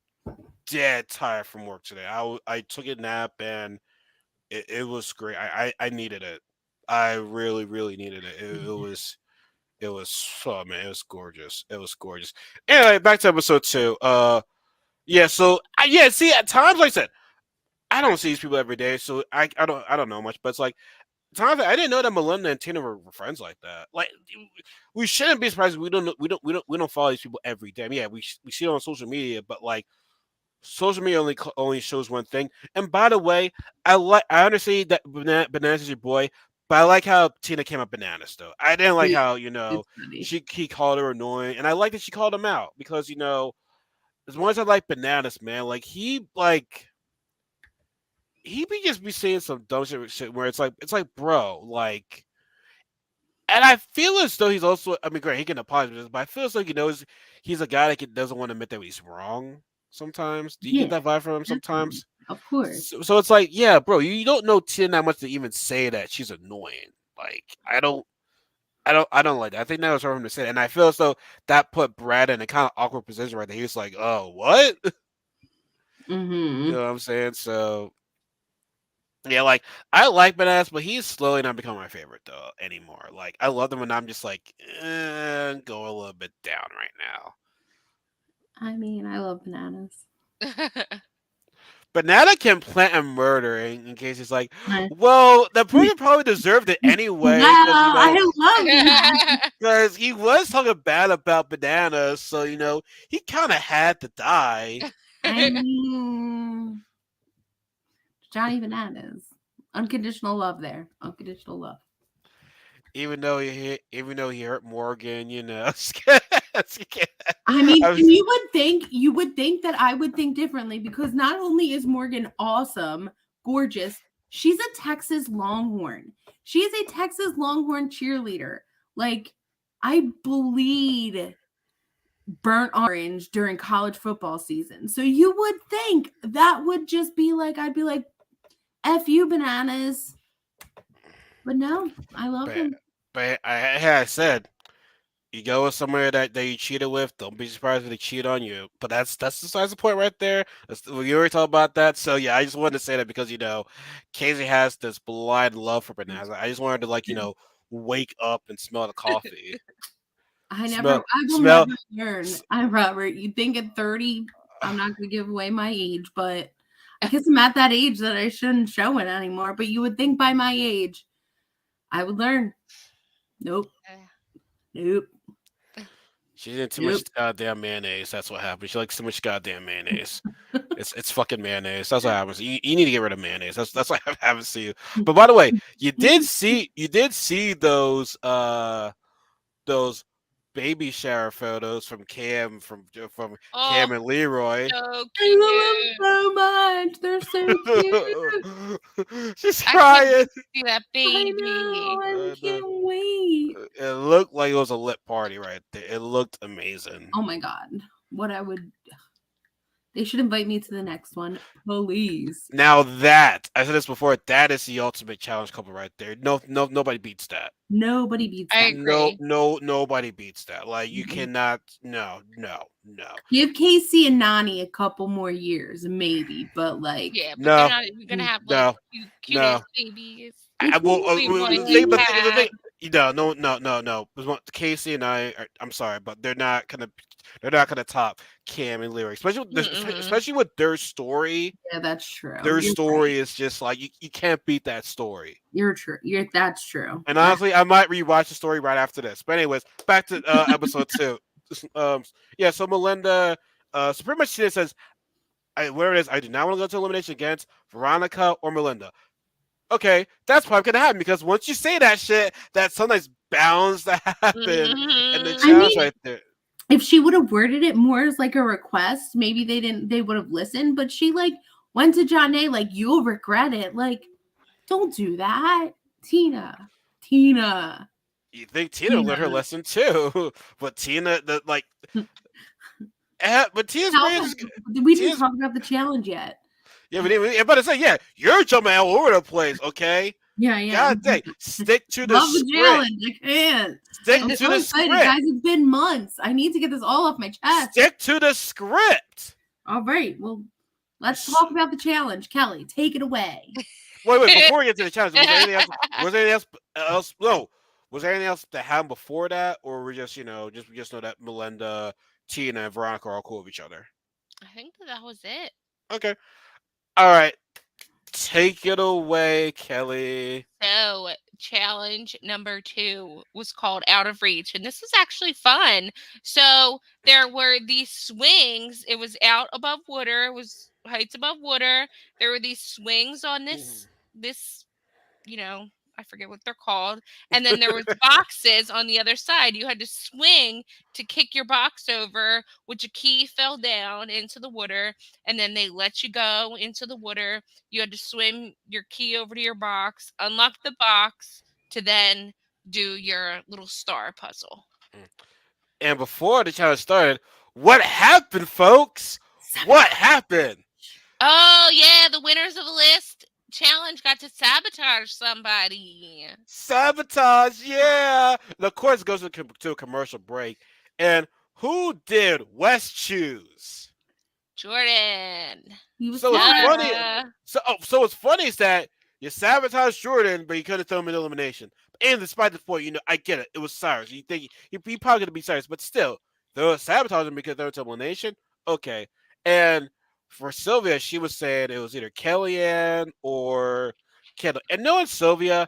dead tired from work today. I took a nap and it was great. I needed it. I really really needed it. It was oh man, it was gorgeous. It was gorgeous. Anyway, back to episode 2. Yeah. So yeah. See, at times, like I said, I don't see these people every day, so I don't know much. But it's like Jonathan, I didn't know that Melinda and Tina were friends like that. Like, we shouldn't be surprised. We don't follow these people every day. I mean, yeah, we see it on social media, but like social media only shows one thing. And by the way, I understand that Bananas is your boy, but I like how Tina came up bananas though. I didn't like Yeah, how it's funny. he called her annoying, and I like that she called him out because as much as I like bananas, man, like he be just be saying some dumb shit where it's like bro, like, and I feel as though he's also, I mean, great, he can apologize, but I feel as though he knows he's a guy that doesn't want to admit that he's wrong sometimes. Do you get Yeah, that vibe from him definitely. sometimes? Of course. So it's like, yeah, bro, you don't know Tia that much to even say that she's annoying. Like, I don't like that. I think that was for him to say that. And I feel as though that put Brad in a kind of awkward position right there. He was like, oh, what? You Mm-hmm. know what I'm saying? So yeah, like I like Bananas, but he's slowly not becoming my favorite though anymore. Like I love them when I'm just like go a little bit down right now. I mean, I love bananas. Banana can plant a murder in case he's like, I- well, the person probably deserved it anyway Wow, because I love bananas. because he was talking bad about bananas, so he kind of had to die. I mean, Johnny Bananas. Unconditional love there. Unconditional love. Even though he hurt Morgan, I mean, I and was, you would think that I would think differently because not only is Morgan awesome, gorgeous, she's a Texas Longhorn. She is a Texas Longhorn cheerleader. Like, I bleed burnt orange during college football season. So you would think that would just be like, I'd be like, F you, bananas. But no, I love but him. but I said. You go with somewhere that you cheated with. Don't be surprised if they cheat on you. But that's besides the point right there. We already talked about that. So yeah, I just wanted to say that because Casey has this blind love for bananas. I just wanted to wake up and smell the coffee. I Smell will never smell. learn. s- I'm Robert. You think at 30, I'm not going to give away my age, but I guess I'm at that age that I shouldn't show it anymore. But you would think by my age, I would learn. Nope. Nope. She's in too much Nope. goddamn mayonnaise. That's what happens. She likes too much goddamn mayonnaise. It's fucking mayonnaise. That's what happens. You need to get rid of mayonnaise. That's what happens to you. But by the way, you did see those baby shower photos from Cam Oh, and Leroy. so I cute. love them so much. They're so cute. She's I can't crying. wait to see that I baby. know. I The- can't wait. it looked like it was a lit party right there. It looked amazing. Oh my God. What I would. They should invite me to the next one, please. Now that I said this before, that is the ultimate challenge couple right there. No, nobody beats that. Nobody beats I that. agree. Nobody beats that. Like you Mhm. cannot. No, no, no, Give Casey and Nani a couple more years, maybe, but like, Yeah, but they're no, not even gonna have like no, cute ass no. babies. I will. We want The to thing, the thing. have. No. Casey and I. I'm sorry, but they're not gonna. They're not gonna top Cam and Lyric, Mm-mm. especially with their story. yeah, that's true. Their You're right. story is just like you can't beat that story. You're true. That's true. And honestly, I might rewatch the story right after this. But anyways, back to episode 2. Um, yeah, so Melinda, so pretty much she says, where it is, I do not want to go to elimination against Veronica or Melinda. Okay, that's probably gonna happen because once you say that shit, that sometimes bounds to happen in the Mhm. I challenge mean, right there. if she would have worded it more as like a request, maybe they would have listened. But she like went to John A. like, you'll regret it. Like, don't do that, Tina. Tina. You think Tina learned her lesson too, but but Tina's How brain about, is we didn't Tina's talk about the challenge yet. yeah, but I'm about to say yeah, you're jumping all over the place. Okay, Yeah. God dang, stick to the Love the script. challenge. I can't. Stick I'm to so the excited, script. guys. It's been months. I need to get this all off my chest. Stick to the script. All right. Well, let's talk about the challenge. Kelly, take it away. Wait. Before we get to the challenge, was there anything else? Was there anything else? No. Was there anything else that happened before that, or we just we just know that Melinda, Tina, and Veronica are all cool with each other? I think that was it. Okay. All right. Take it away, Kelly. So, challenge number 2 was called Out of Reach, and this was actually fun. So, there were these swings. It was out above water. It was heights above water. There were these swings on this, you know, I forget what they're called. And then there was boxes on the other side. You had to swing to kick your box over, which a key fell down into the water, and then they let you go into the water. You had to swim your key over to your box, unlock the box to then do your little star puzzle. And before the challenge started, what happened, folks? What happened? Oh, yeah, the winners of the list challenge got to sabotage somebody. Sabotage, yeah. And of course, it goes to a commercial break. And who did Wes choose? Jordan. He was So it's smart. funny. So what's funny is that you sabotaged Jordan, but you couldn't throw him in elimination. And despite the point, I get it. It was Cyrus. You think he probably gonna be Cyrus, but still, though sabotage him because they're into elimination. Okay. And for Sylvia, she was saying it was either Kellyanne or Kendall. And knowing Sylvia,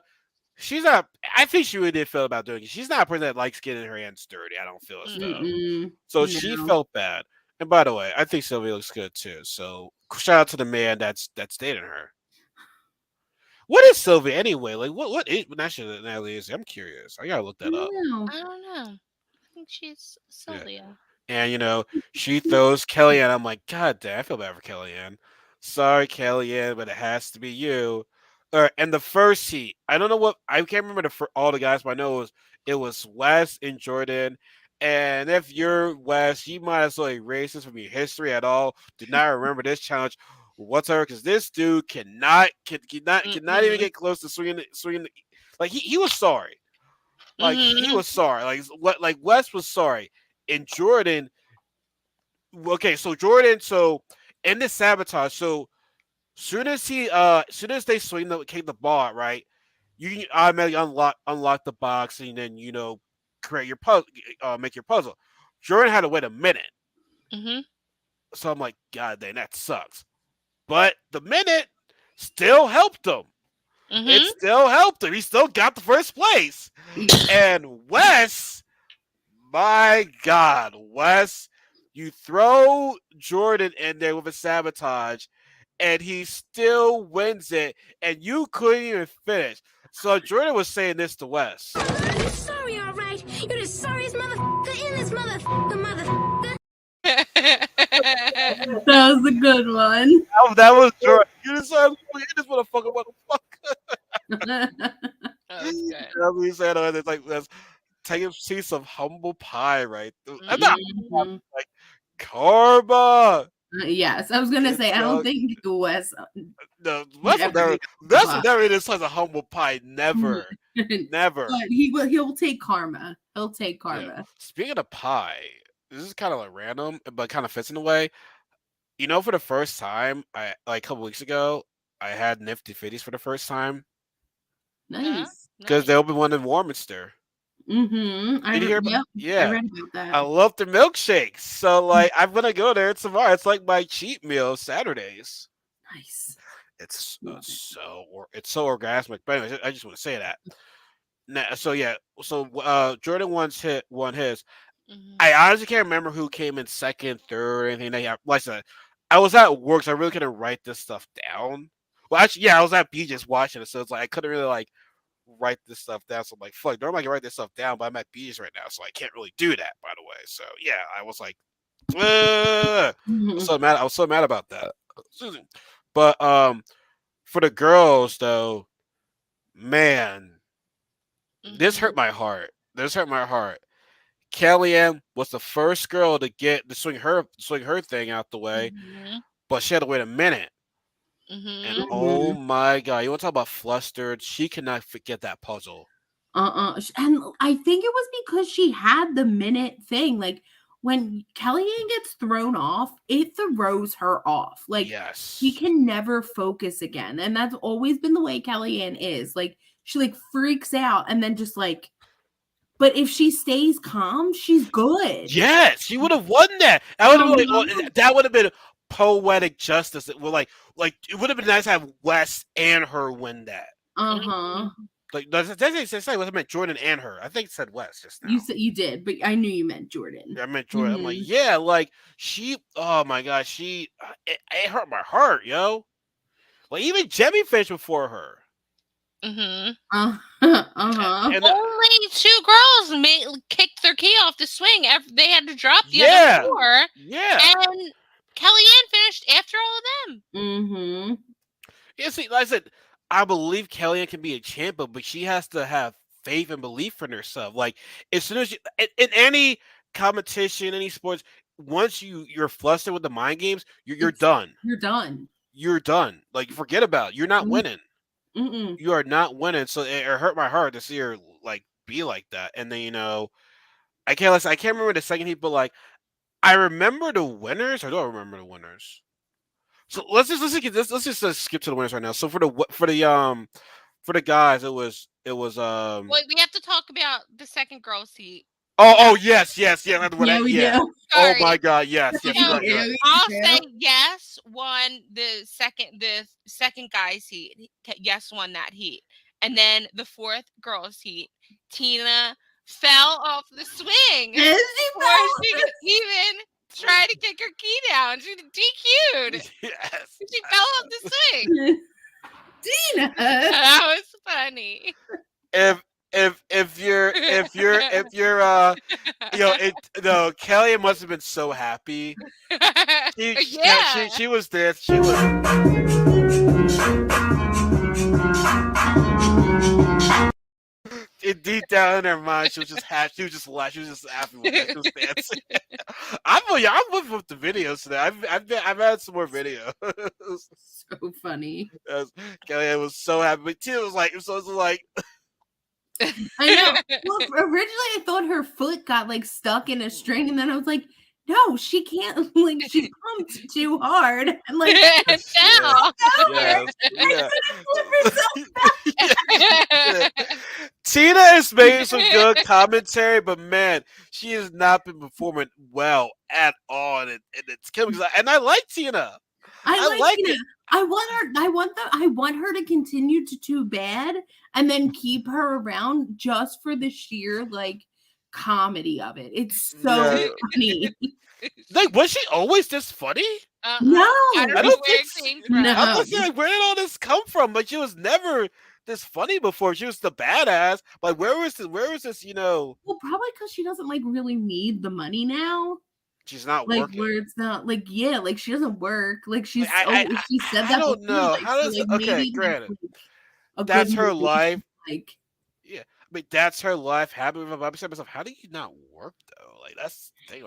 she's not. I think she really did feel about doing it. She's not a person that likes getting her hands dirty. I don't feel as though. Mm-mm. So she felt bad. And by the way, I think Sylvia looks good too. So shout out to the man that's dating her. What is Sylvia anyway? Like what is Natalie is? I'm curious. I gotta look that up. I don't know. I think she's Sylvia. And she throws Kellyanne. I'm like, God damn, I feel bad for Kellyanne. Sorry, Kellyanne, but it has to be you. And the first heat, I don't know what I can't remember all the guys, but I know it was Wes and Jordan. And if you're Wes, you might as well erase this from your history at all. Do not remember this challenge whatsoever, because this dude cannot even get close to swinging. Like he was sorry. Like he was sorry. Like Wes was sorry. And Jordan, okay, so in this sabotage, so soon as they kick the ball, right, you can automatically unlock the box and then create your puzzle, make your puzzle. Jordan had to wait a minute, so I'm like, God dang, that sucks. But the minute still helped him. It still helped him. He still got the first place. And Wes. My God, Wes, you throw Jordan in there with a sabotage, and he still wins it, and you couldn't even finish. So Jordan was saying this to Wes. You're sorry, all right. You're the sorriest motherfucker in this motherfucker. That was a good one. That was Jordan. You just said, this motherfucker. That was good. That's what he said. It's like that's. Take a piece of humble pie, right? I'm not like karma. Yes, I was gonna say I don't think Wes. No, Wes will never eat this slice of humble pie. Never, never. But he'll take karma. He'll take karma. Yeah. Speaking of pie, this is kind of like random, but kind of fits in a way. For the first time, a couple weeks ago, I had Nifty Fitties for the first time. Nice. Because they opened one in Warminster. I read about that. I love the milkshakes. So I'm gonna go there tomorrow. It's like my cheat meal Saturdays. Nice. It's so orgasmic. But anyways, I just want to say that. Now, so Jordan won his. I honestly can't remember who came in second, third, or anything. Like I said, I was at work, so I really couldn't write this stuff down. Well, actually, I was at BJ's watching it, so it's like I couldn't really write this stuff down. So I'm like, fuck, normally I can write this stuff down, but I'm at BJ's right now, so I can't really do that, by the way. So yeah, I was like, I was so mad about that. But for the girls though, man, this hurt my heart. Kellyanne was the first girl to swing her thing out the way, but she had to wait a minute. And oh my God, you want to talk about flustered? She cannot forget that puzzle. And I think it was because she had the minute thing. Like when Kellyanne gets thrown off, it throws her off. Like she can never focus again. And that's always been the way Kellyanne is. Like she freaks out and then just but if she stays calm, she's good. Yes, she would have won that. That would have been poetic justice. It would like it would have been nice to have Wes and her win that. Uh-huh. Like does it say was it meant Jordan and her? I think it said Wes just now. You said you did, but I knew you meant Jordan. I meant Jordan. I'm like, Mhm. yeah, like she. Oh my god, it hurt my heart, yo. Like even Jemmy finished before her. Mm-hmm. Uh-huh. And Only 2 girls kicked their key off the swing after they had to drop the Yeah. other 4. yeah, And Kellyanne finished after all of them. Mm-hmm. yeah. See, like I said, I believe Kellyanne can be a champion, but she has to have faith and belief in herself. Like as soon as in any competition, any sports, once you're flustered with the mind games, you're done. You're done. You're done. Like forget about it. You're not Mhm. winning. Mm-mm. You are not winning. So it hurt my heart to see her like be like that. And then I can't remember the second heat, but like I remember the winners. Or do I remember the winners? So let's just skip to the winners right now. So for the guys, it was Well, we have to talk about the second girls heat. yes. I have to win Yeah, that, we yeah. do. Oh Sorry. my god, yes, So, you're right, you're right. I'll say yes won the second guys heat. Yes won that heat. And then the 4th girls heat, Tina fell off the swing Yes, she before she could even try to kick her key down. She DQ'd. Yes. She fell off the swing. Tina. That was funny. If you're Kelly must have been so happy. Yeah. She was there. She was deep down in her mind. She was just happy. She was just laughing. She was just happy with that. She was dancing. I'm with the videos today. I've had some more videos. So funny. Kelly was so happy, but Tina was like, I know. Well, originally I thought her foot got like stuck in a string, and then I was like, no, she can't. Like she pumped too hard, and like Now. yes, yeah. flip herself. Yeah. Tina is making some good commentary, but man, she has not been performing well at all, and it's killing me. And I like Tina. I like Tina. it. I want her to continue to do bad, and then keep her around just for the sheer like comedy of it. It's so Yeah. funny. Like, was she always this funny? No, I don't I know don't where think it came from. No. I'm looking like, where did all this come from? But she was never this funny before. She was the badass. Like, where was this? Well, probably because she doesn't like really need the money now. She's not Like working. where it's not like like she doesn't work. Like she's she said I that don't before, know. like, How does maybe okay? Granted, a that's good her motivation, life. Like Yeah, I mean that's her life. Happy with her. I'm saying to myself, how do you not work though? Like that's the thing.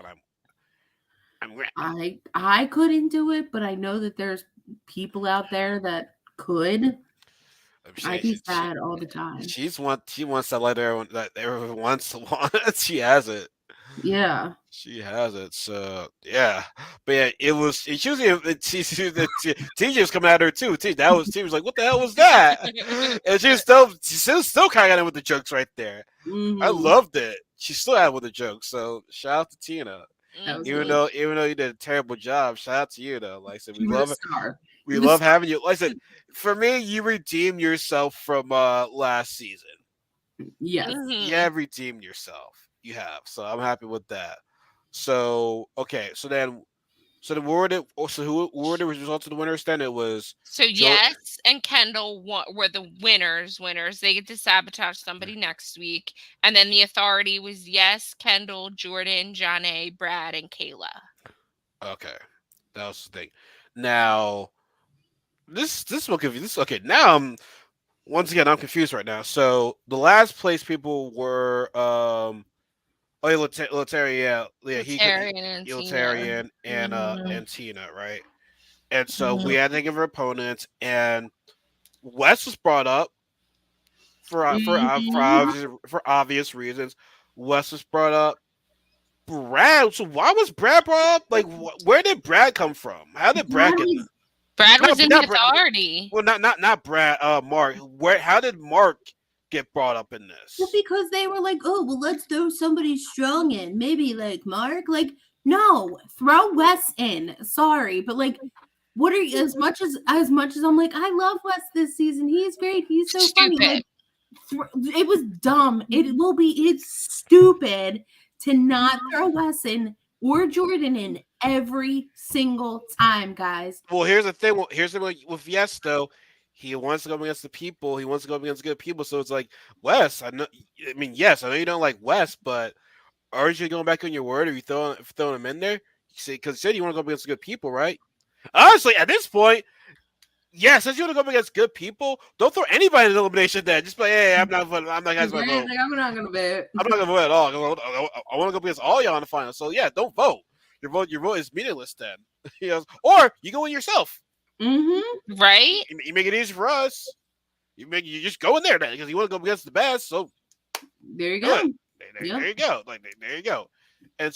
When I couldn't do it, but I know that there's people out there that could. I'd be sad all the time. She wants that like everyone wants to want. She has it. Yeah. She has it. So yeah, but yeah, it was. She was. TJ was coming at her too. T was like, "What the hell was that?" And she was still kind of with the jokes right there. I Mhm. loved it. She still had with the jokes. So shout out to Tina. That was Even good. though you did a terrible job, shout out to you though. Like I said, we You were love the it. star. We You were the love having you. Like I said, for me, you redeemed yourself from last season. Yes. Mhm. You have redeemed yourself. You have. So I'm happy with that. So okay. So who were the results of the winners? Then it was So yes, and Kendall were the winners. They get to sabotage somebody next week, and then the authority was yes, Kendall, Jordan, Janae, Brad, and Kayla. okay. That was the thing. Now this will confuse. This okay. Now once again I'm confused right now. So the last place people were Letarian, Letarian and Letarian and Mhm. and Tina, right? And so Mhm. we had to think of our opponents, and Wes was brought up Mhm. for obvious reasons. Wes was brought up. Brad. So why was Brad brought up? Like, where did Brad come from? How did Brad get? Brad was in the Not Brad. authority. Well, not Brad. Mark. Where? How did Mark get brought up in this? Just because they were like, oh, well, let's throw somebody strong in. Maybe like Mark. Like, No, throw Wes in. Sorry, but like, what are you? As much as I'm like, I love Wes this season. He's great. He's so funny. Stupid. Like, it was dumb. It's stupid to not throw Wes in or Jordan in every single time, guys. Well, here's the thing. Here's the thing with Yes though. He wants to go up against the people. He wants to go up against good people. So it's like Wes. I know. I mean, yes, I know you don't like Wes, but aren't you going back on your word? Are you throwing him in there? You see, because you said you want to go up against good people, right? Honestly, at this point, yeah, since you want to go up against good people, don't throw anybody in the elimination. Then just be like, hey, I'm not guys my Right? vote. Like, I'm not gonna vote. I'm not gonna vote at all. I want to go up against all y'all in the final. So yeah, don't vote. Your vote is meaningless then. You know, or you go in yourself. Mm-hmm. Right? You make it easy for us. You just go in there then because you want to go against the best. So There you do go. it. Yep. There you go. Like there you go. And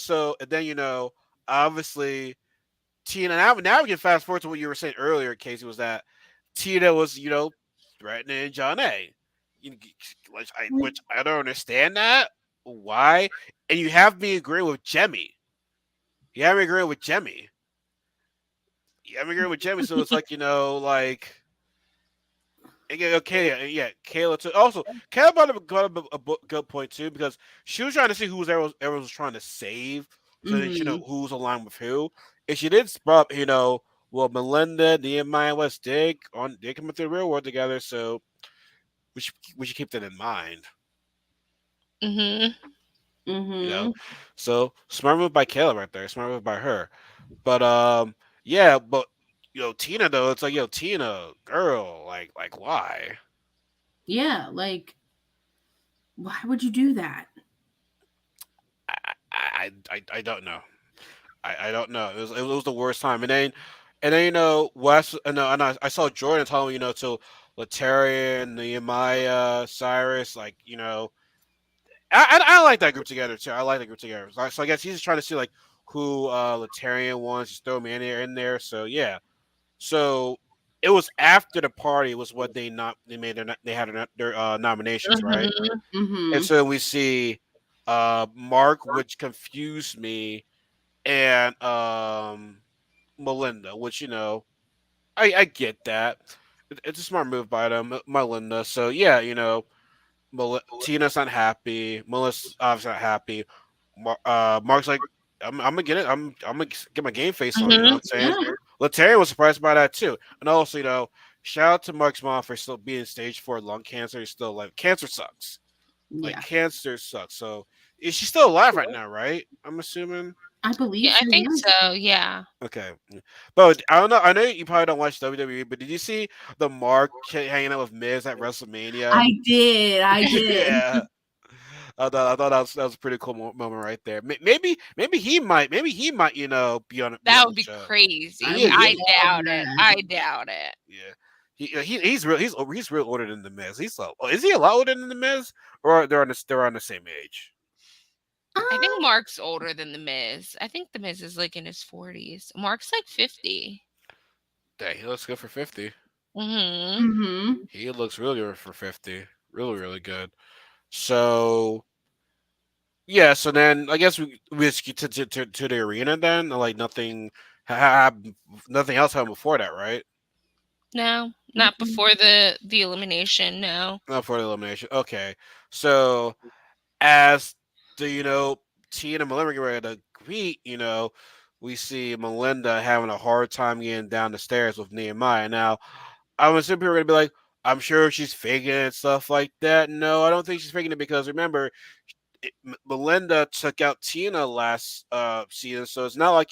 then obviously Tina. Now we can fast forward to what you were saying earlier, Casey, was that Tina was threatening John A. Which I don't understand that. Why? And you have me agree with Jemmy. You have me agree with Jemmy. You have me agree with Jemmy. So it's like okay, yeah, Kayla too. Also, Kayla brought up a good point too because she was trying to see who everyone was trying to save, so that who's aligned with who. And she did spot, well, Melinda, Nehemiah, and West did come into the real world together, so we should keep that in mind. Mm-hmm. Mm-hmm. So smart move by Kayla right there. Smart move by her. But yeah, but Tina though, it's like Tina, girl, like why? Yeah, like, why would you do that? I don't know. I don't know. It was the worst time. And then Wes. And I saw Jordan telling me to Latarian, Nehemiah, Cyrus, I like that group together too. I like that group together. So I guess he's just trying to see who Latarian wants. Just throw me in there. So yeah. So it was after the party was what they made they had their nominations, right? Mm-hmm. And Mm-hmm. so we see Mark, which confused me, and Melinda, which I get that. It's a smart move by them, Melinda. So yeah, Tina's not happy. Melissa's obviously not happy. Mark's like, I'm gonna get it. I'm gonna get my game face on. You know what I'm saying? Yeah. Latarian was surprised by that too, and also shout out to Mark's mom for still being stage 4 lung cancer. He's still like cancer sucks. Like Yeah. cancer sucks. So is she still alive right now? Right? I'm assuming. I believe Yeah, I so. think Yeah. so. Yeah. Okay, but I don't know. I know you probably don't watch WWE, but did you see the Mark hanging out with Miz at WrestleMania? I did. I did. Yeah, I thought that was a pretty cool moment right there. Maybe he might be on That the would be show. crazy. I Yeah, would I yeah, love doubt it. that. I doubt it. yeah. He's real older than the Miz. Is he a lot older than the Miz, or they're on the same age? I think Um, Mark's older than the Miz. I think the Miz is like in his 40s. Mark's like 50. Dang, he looks good for 50. Mm-hmm. mm-hmm. He looks really good for 50. Really, really good. So yeah, so then I guess we just get to the arena then. Like nothing else happened before that, right? No, not before the elimination. No. Not for the elimination. Okay, so as the T and Melinda get ready to greet, we see Melinda having a hard time getting down the stairs with Nehemiah. Now, I'm assuming people are gonna be like, I'm sure she's faking it and stuff like that. No, I don't think she's faking it because remember, Melinda took out Tina last season, so it's not like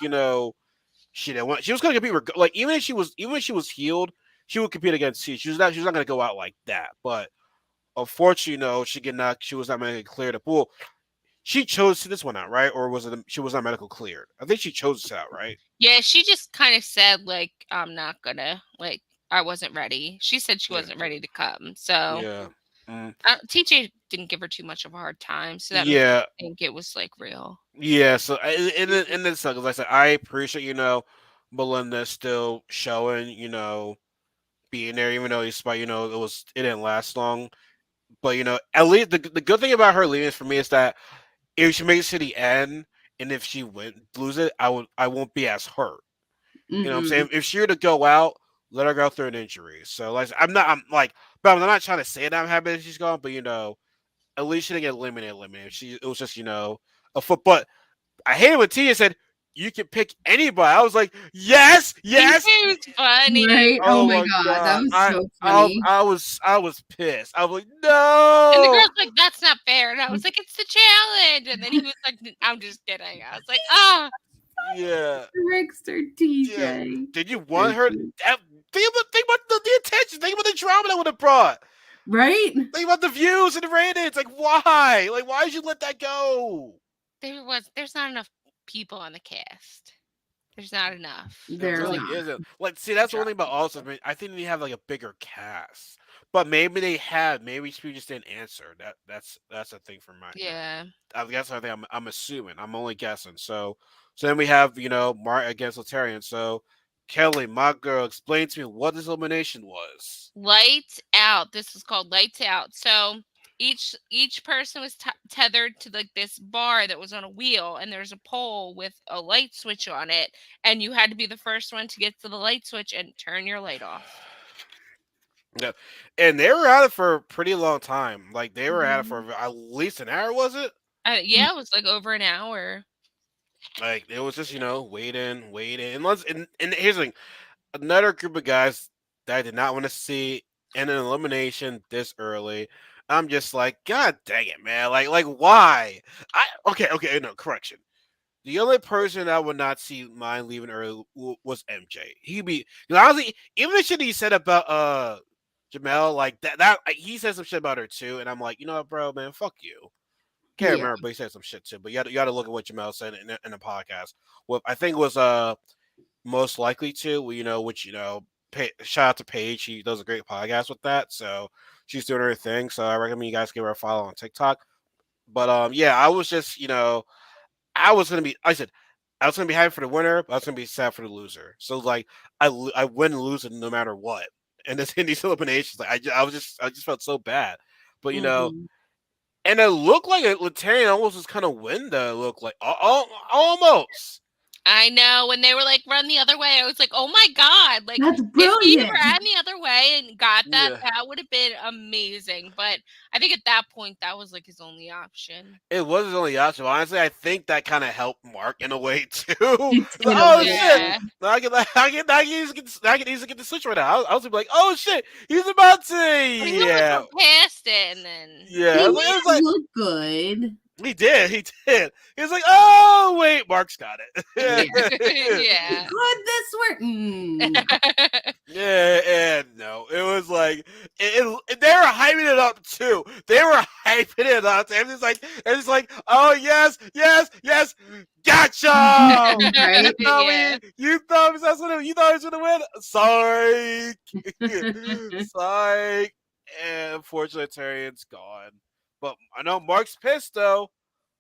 she didn't want. She was going to compete like even if she was healed, she would compete against Tina. She was not going to go out like that. But unfortunately, she was not medically cleared up. Well, she chose to this one out, right? Or was it she was not medical cleared? I think she chose this out, right? Yeah, she just kind of said like I'm not gonna like I wasn't ready. She said she Yeah. wasn't ready to come. So Yeah. Mm. TJ didn't give her too much of a hard time, so that makes Yeah. me think it was like real. Yeah. So and this sucks. Like I said, I appreciate Melinda still showing being there, even though despite it didn't last long. But at least the good thing about her leaving for me is that if she makes it to the end and if she lose it, I won't be as hurt. You know what I'm Mm-hmm. saying? If she were to go out, let her go through an injury. So like I'm like, but I'm not trying to say that I'm happy that she's gone, but at least she didn't get eliminated. It was just a foot. But I hated when Tia said you can pick anybody. I was like, yes, yes. It was funny. Right? Oh Oh my my god, that god, was so funny. I was pissed. I was like, And the no. girl's like, "That's not fair." And I was like, "It's the challenge." And then he was like, "I'm just kidding." I was like, "Ah." Yeah, Rickster yeah. TJ. Did you So want her? cute. Think about the attention. Think about the drama that would have brought. Right? Think about the views and the ratings. Like, why? Like, why did you let that go? There's not enough people on the cast. There's not enough. It There's really not. isn't. Like, see, that's the one Drop. thing about All Stars. I think they have like a bigger cast, but maybe they had. Maybe people just didn't answer. That's a thing for my. Yeah. I guess I think I'm assuming. I'm only guessing. So then we have Mark against Letarian. So Kelly, my girl, explain to me what this elimination was. Lights out. This is called lights out. So each person was tethered to like this bar that was on a wheel, and there's a pole with a light switch on it, and you had to be the first one to get to the light switch and turn your light off. Yeah, and they were at it for a pretty long time. Like they were at it for Mhm. at least an hour, was it? Yeah, it was like over an hour. Like it was just waiting, and here's the thing: another group of guys that I did not want to see in an elimination this early. I'm just like, God dang it, man! Like why? Okay, no correction. The only person I would not see mine leaving early was MJ. He'd be, because honestly, even the shit he said about Jamel, like that he said some shit about her too, and I'm like, you know what, bro, man, fuck you. Can't Yeah. remember, but he said some shit too. But you got to look at what Jamel said in the podcast. Well, I think it was most likely to, which shout out to Paige. She does a great podcast with that, so she's doing her thing. So I recommend you guys give her a follow on TikTok. But yeah, I was just I was gonna be. I said I was gonna be happy for the winner, but I was gonna be sad for the loser. So like I win and lose it no matter what. And this in these eliminations, like I just felt so bad. But Mhm. and it looked like Latarian almost was kind of win. That it looked like almost. I know when they were like run the other way, I was like, "Oh my god!" Like That's if he brilliant. ran the other way and got that, Yeah, that would have been amazing. But I think at that point, that was like his only option. it was his only option. Honestly, I think that kind of helped Mark in a way too. It It's like, did a oh little shit! bit. Yeah, Now I can easily get the switch right now. I was like, oh shit, he's about to. but he almost Yeah, went past it, and then yeah. He It made was it like look good. he did. He did. He was like, "Oh wait, Mark's got Yeah. it." yeah. Could this work? Yeah, and no, it was like they were hyping it up too. They were hyping it up. And it's like, oh yes, yes, yes, gotcha. Right? Yeah. You thought you thought he was gonna win. Sorry, sorry. And unfortunately, Tarian's gone. But I know Mark's pissed though.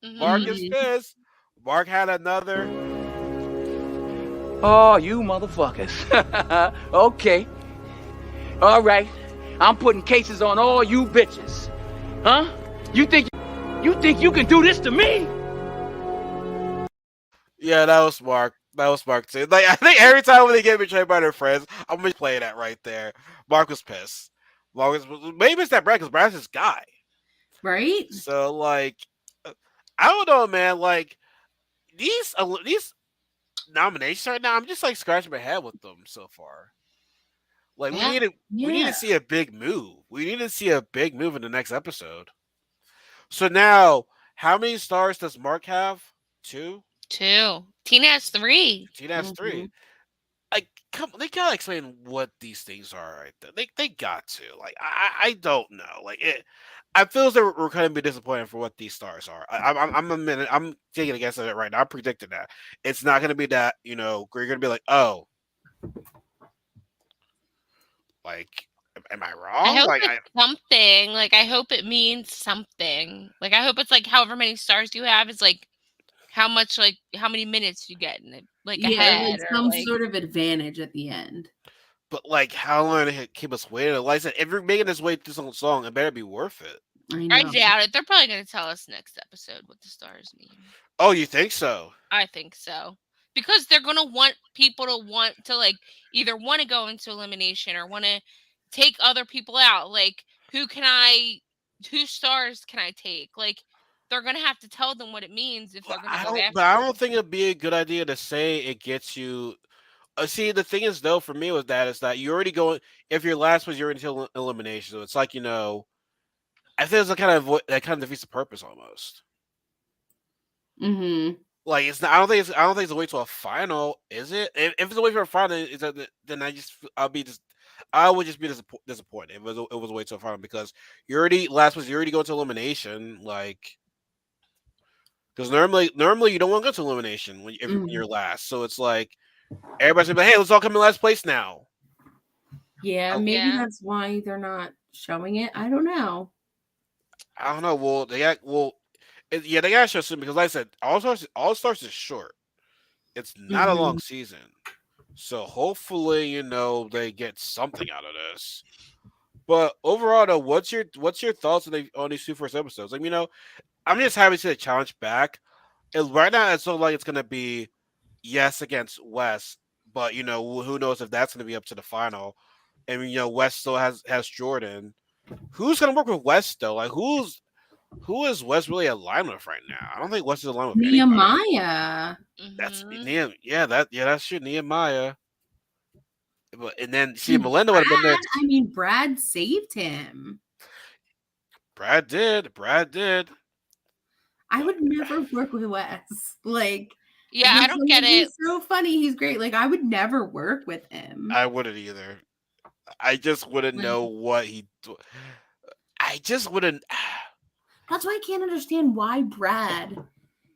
Mark is Mhm. Mhm. pissed. Mark had another. Oh, you motherfuckers. Okay. All right. I'm putting cases on all you bitches. Huh? You think you can do this to me? Yeah, that was Mark. That was Mark too. Like I think every time when they get betrayed by their friends, I'm gonna play that right there. Mark was pissed. Maybe it's that Brad because Brad's his guy. Right? So like, I don't know, man. Like these nominations right now, I'm just like scratching my head with them so far. Like Yeah. we need Yeah. to see a big move. We need to see a big move in the next episode. So now, how many stars does Mark have? 2. 2. Tina has 3. Tina has 3. Mhm. Like, come, they gotta explain what these things are right there. They got to. Like, I don't know. Like, I feel as though we're gonna be disappointed for what these stars are. I'm a minute. I'm taking a guess at it right now. I'm predicting that it's not gonna be that. You're gonna be like, oh, like, am I I wrong? hope Like, it's something. Like I hope it means something. Like I hope it's like however many stars you have is like how much like how many minutes you get in it like Yeah, like ahead or some like sort of advantage at the end. but like, how long to keep us waiting? Like I said, if you're making this wait this whole song, it better be worth it. I I know. doubt it. They're probably going to tell us next episode what the stars mean. Oh, you think so? I think so. Because they're going to want people to want to, like, either want to go into elimination or want to take other people out. Like, whose stars can I take? Like, they're going to have to tell them what it means if they're going to go after But I them. don't think it'd be a good idea to say it gets you. See, the thing is though, for me with that is that you already going. If your last was you're into elimination, so it's like I think it's a kind of that kind of defeats the purpose almost. Mm-hmm. Like it's not. I don't think it's a way to a final, is it? If it's a way for a final, then I would just be disappointed if it was a way to a final because you already you already go to elimination, like because normally you don't want to go to elimination when you're last, so it's like everybody's gonna be like, hey, let's all come in last place now. Yeah, Oh. maybe Yeah. that's why they're not showing it. I don't know. I don't know. Well, yeah, they gotta show soon because, like I said, All Stars is short. It's not a long Mhm. season, so hopefully, they get something out of this. But overall, though, what's your thoughts on these two first episodes? Like, I'm just happy to see the challenge back. Right now, it's so like it's gonna be yes against West, but who knows if that's gonna be up to the final. And West still has Jordan. Who's gonna work with West though? Like, who is West really aligned with right now? I don't think West is aligned with anybody. Nehemiah. That's Mhm. that's true. Nehemiah. And then see And Melinda would have been there. Brad, I mean, Brad saved him. Brad did. I But would never work with Wes. Like, Yeah, I don't get it. He's so funny. He's great. Like, I would never work with him. I wouldn't either. I just wouldn't Like, know what he. I just wouldn't. that's why I can't understand why Brad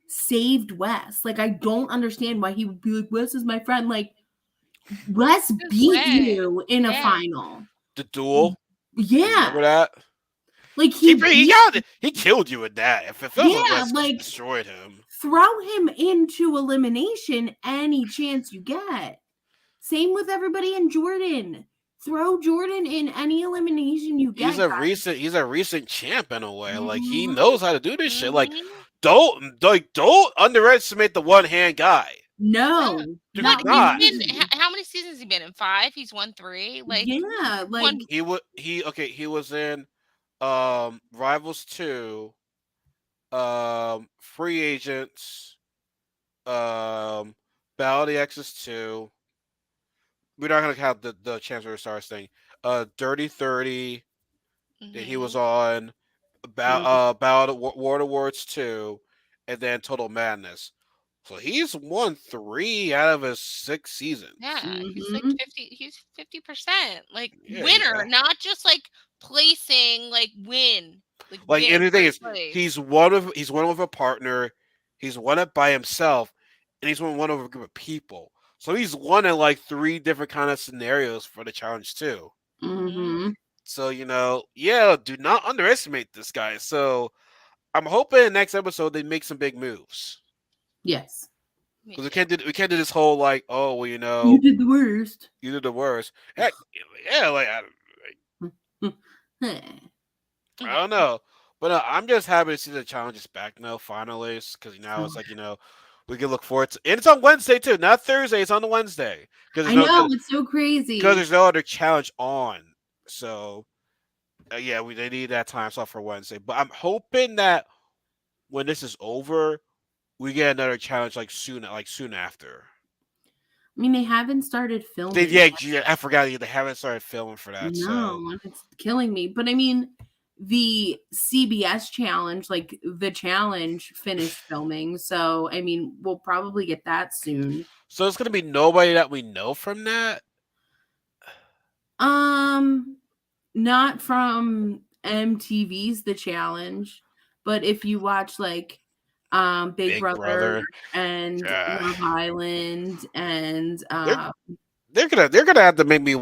saved Wes. Like, I don't understand why he would be like, Wes is my friend. Like, Wes beat Wes. you in a Yeah. final. The duel. Yeah. Remember that? Like, He killed you with that. If it feels Yeah, West like- destroyed him. throw him into elimination any chance you get. Same with everybody in Jordan. Throw Jordan in any elimination you get. He's a recent champ in a way. Like he Mhm. knows how to do this shit. Like Mhm. don't underestimate the one hand guy. No. Do not not. He's easy. been, how many seasons has he been in? 5? He's won 3. Like, Yeah, like He was in Rivals 2, Free Agents, Battle of the X's 2. We're not gonna count the Chancellor Stars thing. Dirty 30 that he was mhm. on, Battle of War Awards 2, and then Total Madness. So he's won 3 out of his 6 seasons. Yeah, he's like Mhm. 50. He's 50%. Like, Yeah, winner, not just like placing. Like, win. Like win anything is first place. he's won with a partner, he's won it by himself, and he's won over a group of people. So he's won in like 3 different kind of scenarios for the challenge too. mhm. So yeah, do not underestimate this guy. So I'm hoping next episode they make some big moves Yes. because we can't do this whole like, oh well, You did the worst. you did the worst. Heck, yeah, like I don't know, but I'm just happy to see the challenge is back now finally because now it's like we can look forward to, and it's on Wednesday too, not Thursday. It's on the Wednesday because I know, it's so crazy. because there's no other challenge on. So yeah, they need that time slot for Wednesday. But I'm hoping that when this is over, we get another challenge like soon after. I mean, they haven't started filming. Yeah, I forgot they haven't started filming for that. So No, it's killing me. But I mean, the CBS challenge, like the challenge finished filming. So I mean, we'll probably get that soon. so it's gonna be nobody that we know from that. Not from MTV's The Challenge, but if you watch like Big Brother and Love Island and They're gonna have to make me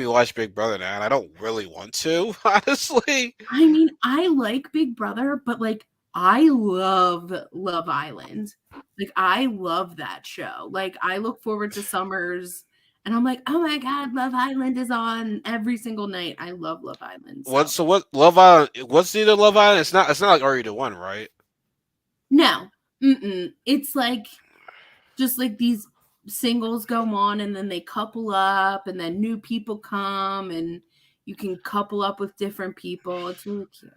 watch Big Brother now, and I don't really want to, honestly. I mean, I like Big Brother, but like I love Love Island. Like I love that show. Like I look forward to summers And I'm like, oh my God, Love Island is on every single night. I love Love Island. What Love Island? What's the Love Island? It's not like Are You the One, right? No. It's like just like these singles go on and then they couple up and then new people come and you can couple up with different people. It's really cute.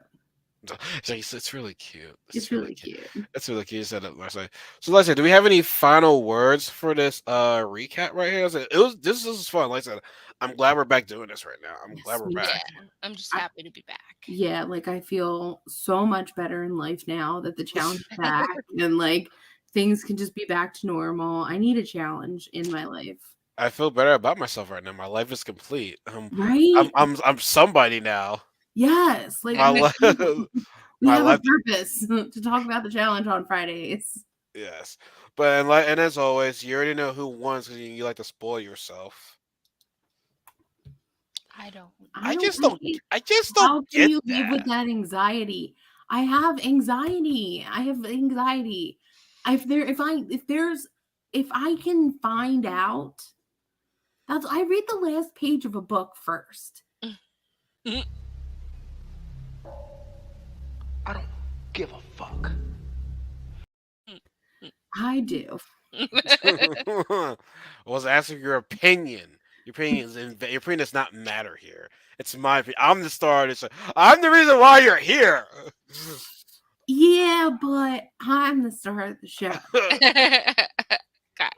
It's really cute. It's really cute. It's really cute. You said it last night. So, like I said, do we have any final words for this recap right here? This was fun. Like I said, I'm glad we're back doing this right now. I'm glad we're me back. Yeah, I'm just happy to be back. Yeah, like I feel so much better in life now that the challenge is back and like things can just be back to normal. I need a challenge in my life. I feel better about myself right now. My life is complete. Right? I'm somebody now. Yes. Like My life. we My have life. a purpose to talk about the challenge on Fridays. Yes, but and as always, you already know who won because you like to spoil yourself. I don't. I just like don't. it. I just How don't can get you live with that. that anxiety? I have anxiety. If I can find out, I read the last page of a book first. I don't give a fuck. I do. I was asking your opinion. Your opinion does not matter here. It's my opinion. I'm the star of this show. I'm the reason why you're here. Yeah, but I'm the star of the show. God.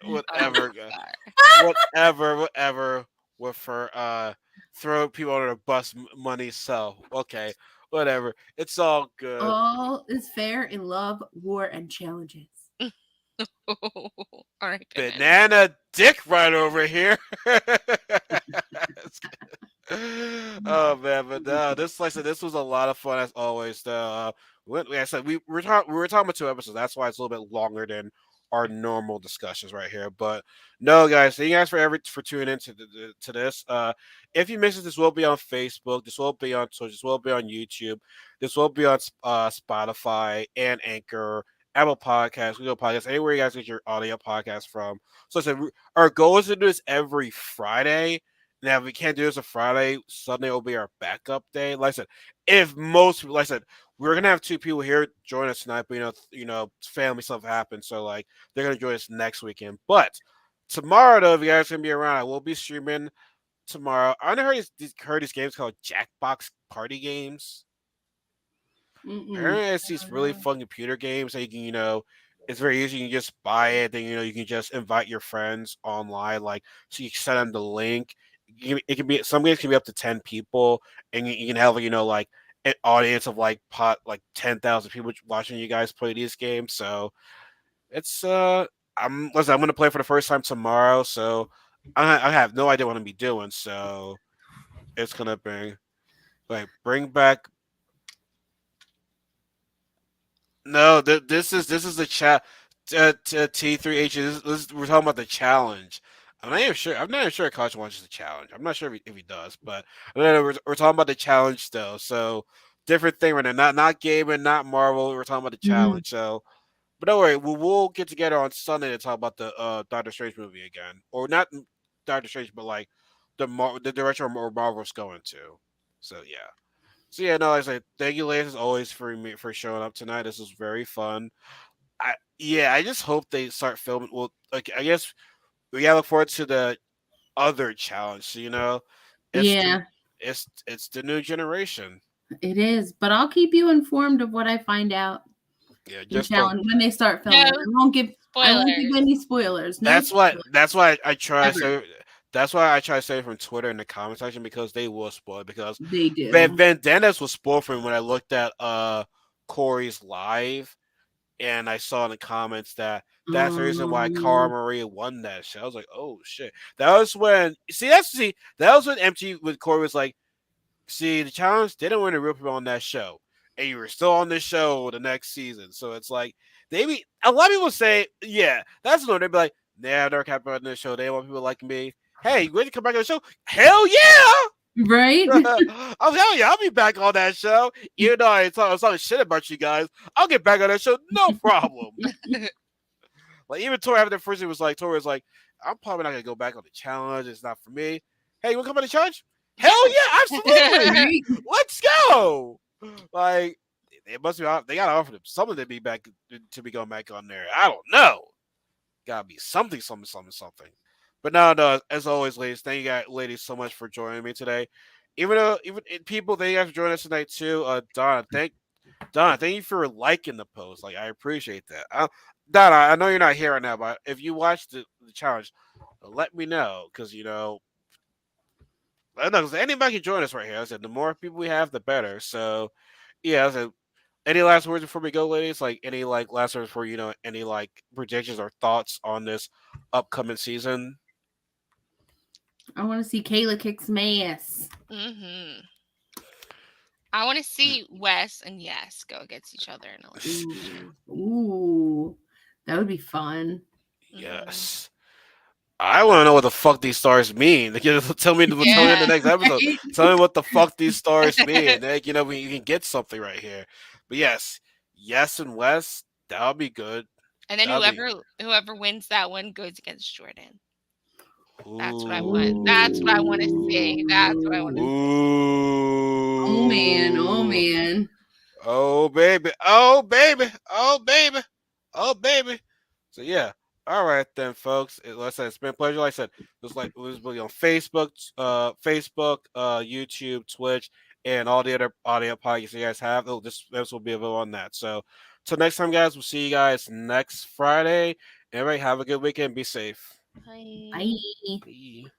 Whatever, Sorry. whatever. With her, throw people under the bus money. So okay, whatever. It's all good. All is fair in love, war, and challenges. All right, goodness. Banana dick right over here. Oh man, but this like I said, this was a lot of fun as always. Like I said, we were talking about 2 episodes. That's why it's a little bit longer than our normal discussions right here. But no, guys, thank you guys for tuning in to this. If you missed it, this will be on Facebook. This will be on Twitch. This will be on YouTube. This will be on Spotify and Anchor. Apple Podcasts, Google Podcasts, anywhere you guys get your audio podcast from. So I said our goal is to do this every Friday. Now, if we can't do this on Friday, Sunday will be our backup day. Like I said, like I said, we're gonna have 2 people here join us tonight, but family stuff happens, so like they're gonna join us next weekend. But tomorrow, though, if you guys are gonna be around, I will be streaming tomorrow. I heard these games called Jackbox Party Games. Apparently, it's these really fun computer games that you can, it's very easy. You can just buy it, then you can just invite your friends online, like so you can send them the link. It can be some games can be up to 10 people, and you can have like an audience of like 10,000 people watching you guys play these games. So it's I'm gonna play for the first time tomorrow, so I have no idea what I'm gonna be doing. So it's gonna bring back. No, this is the chat. T3H. We're talking about the challenge. I'm not even sure. I'm not even sure if Koch wants the challenge. I'm not sure if he does, but we're talking about the challenge still. So different thing right now. Not gaming, not Marvel. We're talking about the challenge. So, but don't worry. We'll get together on Sunday to talk about the Doctor Strange movie again, or not Doctor Strange, but like the direction where Marvel's going to. So yeah. So yeah, no, like I said, thank you, ladies, as always, for showing up tonight. This was very fun. I just hope they start filming. Well, like I guess we gotta look forward to the other challenge. So, it's Yeah, it's the new generation. it is. But I'll keep you informed of what I find out. Yeah, The just don't. challenge when they start filming. No I won't give any spoilers. No That's spoilers. why I try to Ever. say. That's why I try to say from Twitter in the comment section because they will spoil it, because They do. Van Dennis was spoiled for me when I looked at Corey's live, and I saw in the comments that that's the reason why Cara Maria won that shit. I was like, oh shit. That was when that was when MT with Corey was like, see, the challenge didn't win the real people on that show. And you were still on this show the next season. So it's like maybe a lot of people say, yeah, that's what they'd be like, nah, I never kept on this show. They want people like me. Hey, you ready to come back on the show? Hell yeah! Right? Oh hell yeah, I'll be back on that show. Even though I talking shit about you guys, I'll get back on that show, no problem. Like even Tori after the first, Tori was like, I'm probably not gonna go back on the challenge. It's not for me. Hey, you wanna come on the challenge? Yeah. Hell yeah, absolutely. Right? Let's go. Like they must be. They gotta offer them something to be back to be going back on there. I don't know. Gotta be something, something, something, something. But no. As always, ladies, thank you guys, ladies, so much for joining me today. Even people, thank you guys for joining us tonight too. Donna, thank you for liking the post. Like I appreciate that. Donna, I know you're not here right now, but if you watched the challenge, let me know because I know 'cause anybody can join us right here. I said the more people we have, the better. So yeah, I said any last words before we go, ladies? Like any like last words for any like predictions or thoughts on this upcoming season? I want to see Kayla kick some ass. Hmm. I want to see Wes and Yes go against each other in a elimination. Ooh, that would be fun. Yes. I want to know what the fuck these stars mean. Like, tell me in the Yeah. next episode. Tell me what the fuck these stars mean. Like, we can get something right here. But yes, and West, that'll be good. And then That'll be. whoever wins that one goes against Jordan. That's what I want. That's what I want to see. That's what I want to Ooh. see. Oh man, oh Ooh. man. Oh baby. Oh baby. Oh baby. Oh baby. So yeah. All right then, folks. Like I said, it's been a pleasure. Like I said, this will be on YouTube, Twitch, and all the other audio podcasts you guys have. This will be available on that. So till next time, guys. We'll see you guys next Friday. Everybody have a good weekend. Be safe. Bye. Bye. Bye.